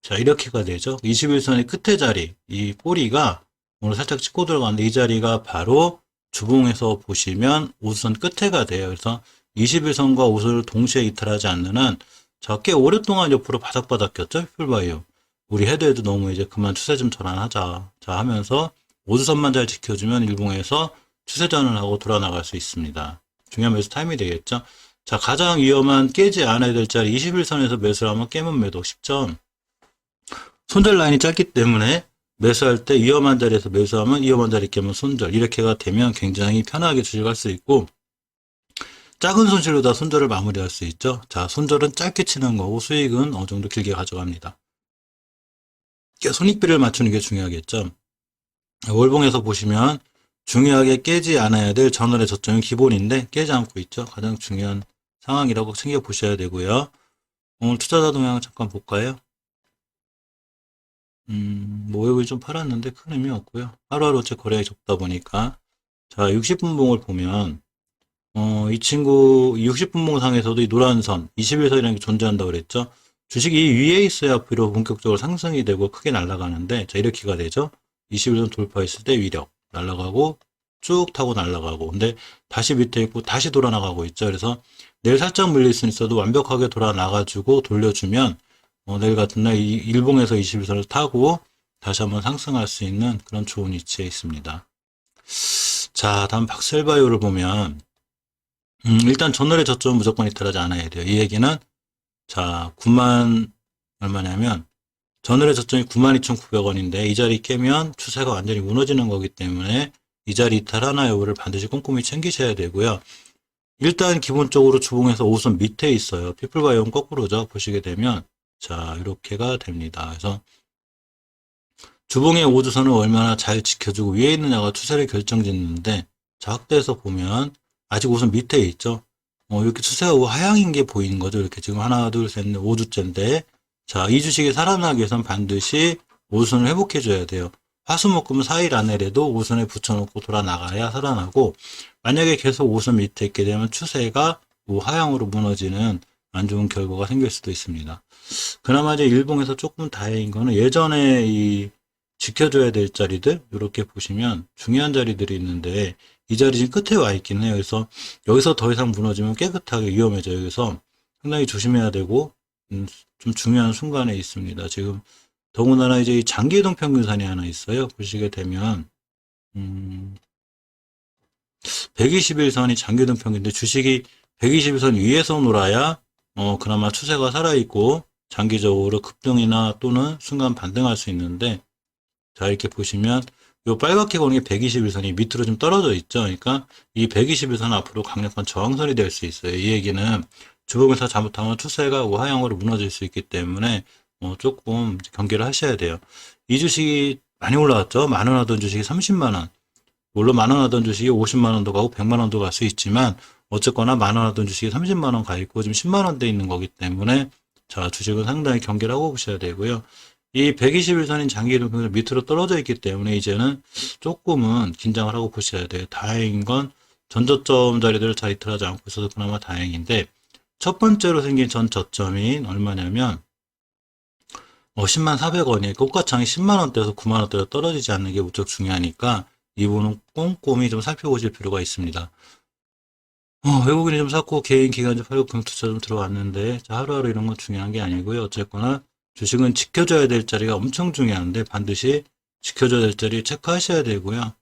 자, 이렇게가 되죠. 21선의 끝에 자리, 이 꼬리가 오늘 살짝 찍고 들어가는데 이 자리가 바로 주봉에서 보시면 5선 끝에가 돼요. 그래서 21선과 5선을 동시에 이탈하지 않는 한 자, 꽤 오랫동안 옆으로 바닥바닥 꼈죠. 피플바이오. 우리 헤드에도 너무 이제 그만 추세 좀 전환하자. 자, 하면서 5주선만 잘 지켜주면 일봉에서 추세 전환하고 돌아나갈 수 있습니다. 중요한 매수 타임이 되겠죠. 자, 가장 위험한 깨지 않아야 될 자리 21선에서 매수를 하면 깨면 매도 10점. 손절 라인이 짧기 때문에 매수할 때 위험한 자리에서 매수하면 위험한 자리 깨면 손절. 이렇게가 되면 굉장히 편하게 주식할 수 있고 작은 손실로 다 손절을 마무리할 수 있죠. 자, 손절은 짧게 치는 거고 수익은 어느 정도 길게 가져갑니다. 손익비를 맞추는 게 중요하겠죠. 월봉에서 보시면 중요하게 깨지 않아야 될 전월의 저점이 기본인데 깨지 않고 있죠. 가장 중요한 상황이라고 챙겨 보셔야 되고요. 오늘 투자자 동향 잠깐 볼까요? 모욕을 좀 팔았는데 큰 의미 없고요. 하루하루 제 거래가 적다 보니까 자 60분봉을 보면 이 친구 60분봉 상에서도 이 노란 선 21선이라는 게 존재한다고 그랬죠. 주식이 위에 있어야 앞으로 본격적으로 상승이 되고 크게 날아가는데 자 이렇게가 되죠. 21선 돌파했을 때 위력 날아가고 쭉 타고 날아가고 근데 다시 밑에 있고 다시 돌아나가고 있죠. 그래서 내일 살짝 물릴 수는 있어도 완벽하게 돌아나가지고 돌려주면 내일 같은 날 일봉에서 21선을 타고 다시 한번 상승할 수 있는 그런 좋은 위치에 있습니다. 자, 다음 박셀바이오를 보면 일단 전월의 저점은 무조건 이탈하지 않아야 돼요. 이 얘기는 자 9만 얼마냐면 전월의 저점이 92,900원인데 이 자리 깨면 추세가 완전히 무너지는 거기 때문에 이 자리 이탈하나 여부를 반드시 꼼꼼히 챙기셔야 되고요. 일단 기본적으로 주봉에서 5선 밑에 있어요. 피플바이오는 거꾸로죠. 보시게 되면 자 이렇게가 됩니다. 그래서 주봉의 5주선을 얼마나 잘 지켜주고 위에 있느냐가 추세를 결정짓는데 자 확대해서 보면 아직 5선 밑에 있죠. 이렇게 추세가 하향인 게 보이는 거죠. 이렇게 지금 하나 둘 셋 넷 5주째인데 자 이 주식이 살아나기 위해서는 반드시 5주선을 회복해 줘야 돼요. 화수목금 4일 안에라도 5선에 붙여놓고 돌아나가야 살아나고 만약에 계속 5선 밑에 있게 되면 추세가 하향으로 무너지는 안 좋은 결과가 생길 수도 있습니다. 그나마 이제 일봉에서 조금 다행인 거는 예전에 이 지켜줘야 될 자리들 이렇게 보시면 중요한 자리들이 있는데 이 자리 지금 끝에 와 있긴 해요. 그래서 여기서 더 이상 무너지면 깨끗하게 위험해져요. 그래서 상당히 조심해야 되고 좀 중요한 순간에 있습니다. 지금 더군다나 이제 이 장기이동 평균선이 하나 있어요. 보시게 되면 121선이 장기이동 평균인데 주식이 121선 위에서 놀아야 그나마 추세가 살아있고 장기적으로 급등이나 또는 순간 반등할 수 있는데, 자, 이렇게 보시면 요 빨갛게 보는 게 121선이 밑으로 좀 떨어져 있죠. 그러니까 이 121선 앞으로 강력한 저항선이 될 수 있어요. 이 얘기는 주봉에서 잘못하면 추세가 우하형으로 무너질 수 있기 때문에 조금 경계를 하셔야 돼요. 이 주식이 많이 올라왔죠. 10,000원 하던 주식이 30만 원. 물론 10,000원 하던 주식이 50만 원도 가고 100만 원도 갈 수 있지만 어쨌거나 10,000원 하던 주식이 30만 원 가 있고 지금 10만 원대 있는 거기 때문에 자, 주식은 상당히 경계를 하고 보셔야 되고요. 이 121선인 장기이동평선 밑으로 떨어져 있기 때문에 이제는 조금은 긴장을 하고 보셔야 돼요. 다행인 건 전저점 자리들을 잘 이탈하지 않고 있어서 그나마 다행인데 첫 번째로 생긴 전 저점이 얼마냐면 10만 400원이 꽃가창이 10만 원대에서 9만 원대로 떨어지지 않는 게 무척 중요하니까 이 부분은 꼼꼼히 좀 살펴보실 필요가 있습니다. 외국인이 좀 샀고 개인 기관지 팔고 금투자 좀 들어왔는데 자, 하루하루 이런 건 중요한 게 아니고요. 어쨌거나 주식은 지켜줘야 될 자리가 엄청 중요한데 반드시 지켜줘야 될 자리 체크하셔야 되고요.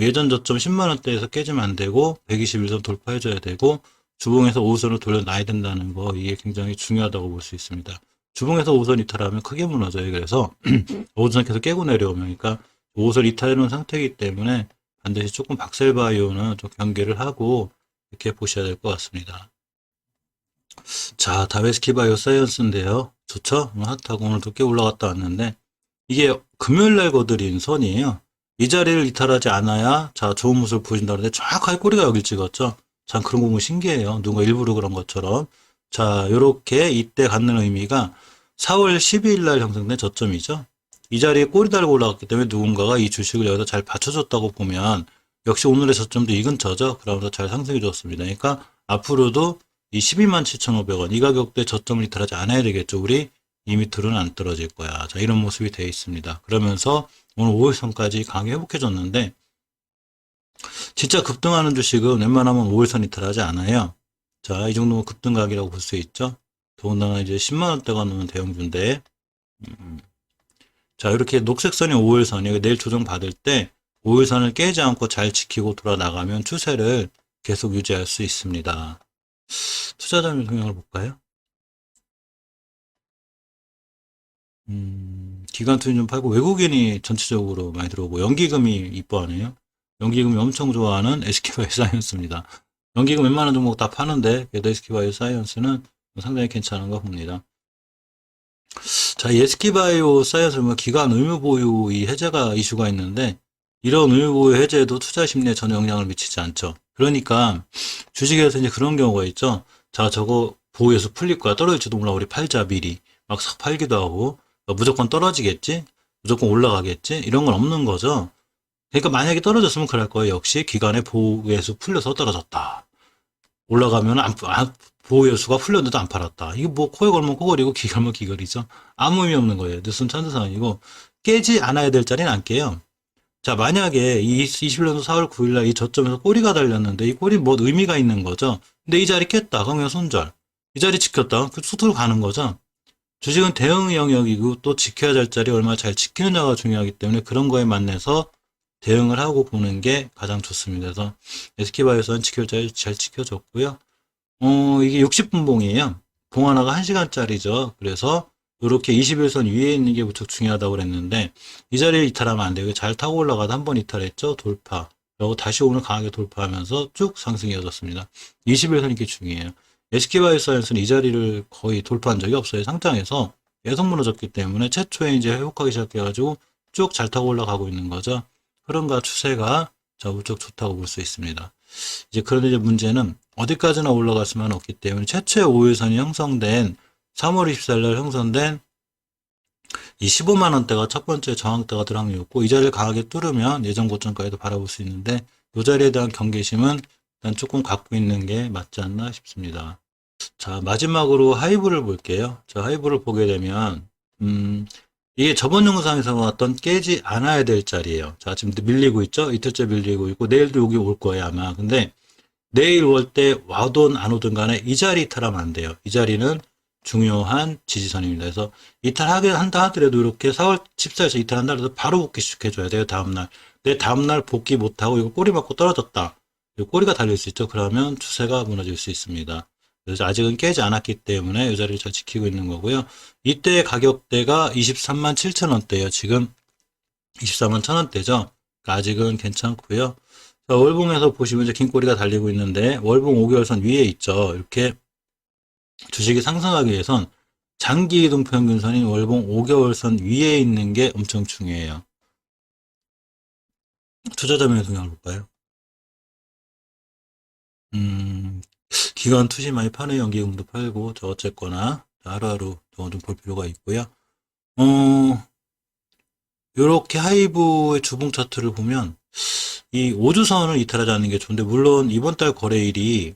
예전 저점 10만 원대에서 깨지면 안 되고 121선 돌파해줘야 되고 주봉에서 5선을 돌려놔야 된다는 거 이게 굉장히 중요하다고 볼 수 있습니다. 주봉에서 5선 이탈하면 크게 무너져요. 그래서 5선 계속 깨고 내려오면 그러니까 5선 이탈해놓은 상태이기 때문에 반드시 조금 박셀바이오는 좀 경계를 하고 이렇게 보셔야 될 것 같습니다. 자, 다베스키 바이오 사이언스인데요. 좋죠? 핫하고 오늘도 꽤 올라갔다 왔는데 이게 금요일날 거드린 선이에요. 이 자리를 이탈하지 않아야 자 좋은 모습을 보여준다는데 정확하게 꼬리가 여길 찍었죠. 참 그런 거 보면 신기해요. 누가 일부러 그런 것처럼. 자, 요렇게 이때 갖는 의미가 4월 12일 날 형성된 저점이죠. 이 자리에 꼬리 달고 올라갔기 때문에 누군가가 이 주식을 여기다 잘 받쳐줬다고 보면 역시 오늘의 저점도 이 근처죠. 그러면서 잘 상승해 줬습니다. 그러니까 앞으로도 이 12만 7,500원 이 가격대 저점을 이탈하지 않아야 되겠죠. 우리 이 밑으로는 안 떨어질 거야. 자, 이런 모습이 되어 있습니다. 그러면서 오늘 5일선까지 강하게 회복해줬는데 진짜 급등하는 주식은 웬만하면 5일선 이탈하지 않아요. 자, 이 정도면 급등각이라고 볼 수 있죠. 더군다나 이제 10만 원대가 넘는 대형주인데 자, 이렇게 녹색선이 5일선이에요. 내일 조정 받을 때 5일선을 깨지 않고 잘 지키고 돌아 나가면 추세를 계속 유지할 수 있습니다. 투자자별 성향을 볼까요? 기관 투자 좀 팔고 외국인이 전체적으로 많이 들어오고 연기금이 이뻐하네요. 연기금이 엄청 좋아하는 SK바이오사이언스입니다. 연기금 웬만한 종목 다 파는데 그래도 SK바이오사이언스는 상당히 괜찮은 거 봅니다. 자, 이 SK바이오사이언스 기관 의무 보유 이 해제가 이슈가 있는데 이런 의무 보유 해제도 투자 심리에 전혀 영향을 미치지 않죠. 그러니까 주식에서 이제 그런 경우가 있죠. 자, 저거 보유해서 풀릴 거야. 떨어질지도 몰라. 우리 팔자 미리. 막 싹 팔기도 하고 무조건 떨어지겠지? 무조건 올라가겠지? 이런 건 없는 거죠. 그러니까 만약에 떨어졌으면 그럴 거예요. 역시 기간의 보유예수 풀려서 떨어졌다. 올라가면 보유예수가 풀렸는데도 안 팔았다. 이게 뭐 코에 걸면 코걸이고 기 걸면 기걸이죠. 아무 의미 없는 거예요. 뉴스는 천재상이고 깨지 않아야 될 자리는 안 깨요. 자, 만약에 이 21년도 4월 9일날 이 저점에서 꼬리가 달렸는데 이 꼬리 뭐 의미가 있는 거죠. 근데 이 자리 깼다. 그러면 손절. 이 자리 지켰다. 그 수트로 가는 거죠. 주식은 대응 영역이고 또 지켜야 될 자리 얼마나 잘 지키느냐가 중요하기 때문에 그런 거에 만나서 대응을 하고 보는 게 가장 좋습니다. 그래서 SK바이오선 지킬 자리 잘 지켜줬고요. 이게 60분봉이에요. 봉 하나가 1시간짜리죠. 그래서 이렇게 21선 위에 있는 게 무척 중요하다고 그랬는데 이 자리에 이탈하면 안 돼요. 잘 타고 올라가다 한 번 이탈했죠. 돌파. 그리고 다시 오늘 강하게 돌파하면서 쭉 상승이 이어졌습니다. 21선 이렇게 중요해요. SK바이오사이언스는 이 자리를 거의 돌파한 적이 없어요. 상장에서 계속 무너졌기 때문에 최초에 이제 회복하기 시작해가지고 쭉 잘 타고 올라가고 있는 거죠. 흐름과 추세가 무척 좋다고 볼 수 있습니다. 이제 그런데 이제 문제는 어디까지나 올라갈 수만 없기 때문에 최초의 5일선이 형성된 3월 24일 날 형성된 이 15만 원대가 첫 번째 저항대가 될 확률이었고 이 자리를 강하게 뚫으면 예전 고점까지도 바라볼 수 있는데 이 자리에 대한 경계심은 일단 조금 갖고 있는 게 맞지 않나 싶습니다. 자, 마지막으로 하이브를 볼게요. 자, 하이브를 보게 되면 이게 저번 영상에서 나왔던 깨지 않아야 될 자리예요. 자, 지금 밀리고 있죠? 이틀째 밀리고 있고 내일도 여기 올 거예요 아마. 근데 내일 올 때 와든 안 오든 간에 이 자리 이탈하면 안 돼요. 이 자리는 중요한 지지선입니다. 그래서 이탈하게 한다 하더라도 이렇게 4월 14일에서 이탈한다 해도 바로 복귀시켜줘야 돼요. 다음날. 내 다음날 복귀 못하고 이거 꼬리 맞고 떨어졌다. 이 꼬리가 달릴 수 있죠. 그러면 추세가 무너질 수 있습니다. 그래서 아직은 깨지 않았기 때문에 이 자리를 잘 지키고 있는 거고요. 이때 가격대가 23만 7천 원대예요. 지금 24만 1천 원대죠. 그러니까 아직은 괜찮고요. 자, 월봉에서 보시면 이제 긴 꼬리가 달리고 있는데 월봉 5개월선 위에 있죠. 이렇게 주식이 상승하기 위해선 장기 이동 평균선인 월봉 5개월선 위에 있는 게 엄청 중요해요. 투자자명의 동향을 볼까요? 기관 투시 많이 파는 연기금도 팔고, 저 어쨌거나 하루하루 좀 볼 필요가 있고요. 요렇게 하이브의 주봉 차트를 보면 이 5주선을 이탈하지 않는 게 좋은데, 물론 이번 달 거래일이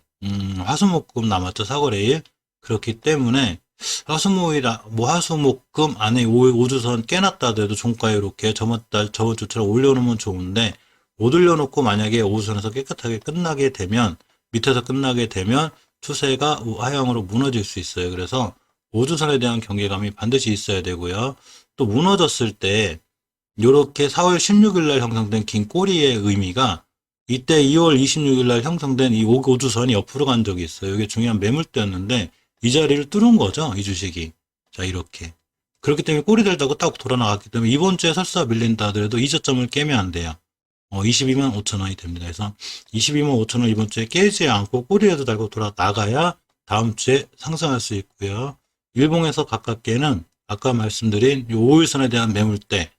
화수목금 남았죠. 사거래일. 그렇기 때문에 화수목금 안에 5주선 깨놨다 하더라도 종가에 이렇게 저번 주처럼 올려놓으면 좋은데, 못 올려놓고 만약에 5주선에서 깨끗하게 끝나게 되면, 밑에서 끝나게 되면 추세가 하향으로 무너질 수 있어요. 그래서 5주선에 대한 경계감이 반드시 있어야 되고요. 또 무너졌을 때 요렇게 4월 16일 날 형성된 긴 꼬리의 의미가 이때 2월 26일 날 형성된 이 5주선이 옆으로 간 적이 있어요. 이게 중요한 매물대였는데 이 자리를 뚫은 거죠. 이 주식이. 자, 이렇게. 그렇기 때문에 꼬리 달다고 딱 돌아 나갔기 때문에 이번 주에 설사 밀린다 하더라도 이 저점을 깨면 안 돼요. 22만 5천 원이 됩니다. 그래서 22만 5천 원 이번 주에 깨지 않고 꼬리라도 달고 돌아 나가야 다음 주에 상승할 수 있고요. 일봉에서 가깝게는 아까 말씀드린 이 5일선에 대한 매물대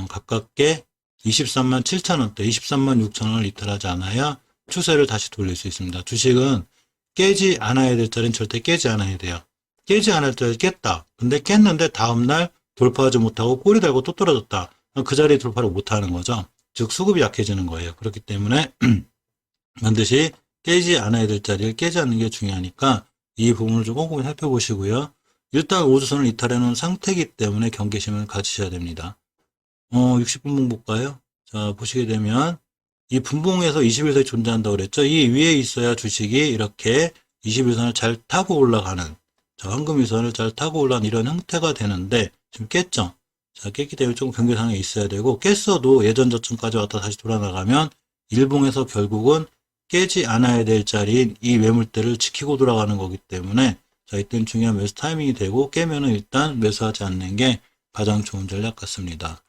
가깝게 23만 7천 원대, 23만 6천 원을 이탈하지 않아야 추세를 다시 돌릴 수 있습니다. 주식은 깨지 않아야 될 자리는 절대 깨지 않아야 돼요. 깨지 않을 자리 깼다. 근데 깼는데 다음날 돌파하지 못하고 꼬리 달고 또 떨어졌다. 그 자리에 돌파를 못하는 거죠. 즉 수급이 약해지는 거예요. 그렇기 때문에 반드시 깨지 않아야 될 자리를 깨지 않는 게 중요하니까 이 부분을 좀 꼼꼼히 살펴보시고요. 일단 5주선을 이탈해 놓은 상태이기 때문에 경계심을 가지셔야 됩니다. 60분봉 볼까요? 자, 보시게 되면 이 분봉에서 21선이 존재한다고 그랬죠. 이 위에 있어야 주식이 이렇게 21선을 잘 타고 올라가는, 자, 황금위선을 잘 타고 올라가는 이런 형태가 되는데 지금 깼죠. 자, 깼기 때문에 조금 경계상에 있어야 되고, 깼어도 예전 저점까지 왔다 다시 돌아나가면 일봉에서 결국은 깨지 않아야 될 자리인 이 매물대를 지키고 돌아가는 거기 때문에, 자, 이때는 중요한 매수 타이밍이 되고 깨면은 일단 매수하지 않는 게 가장 좋은 전략 같습니다.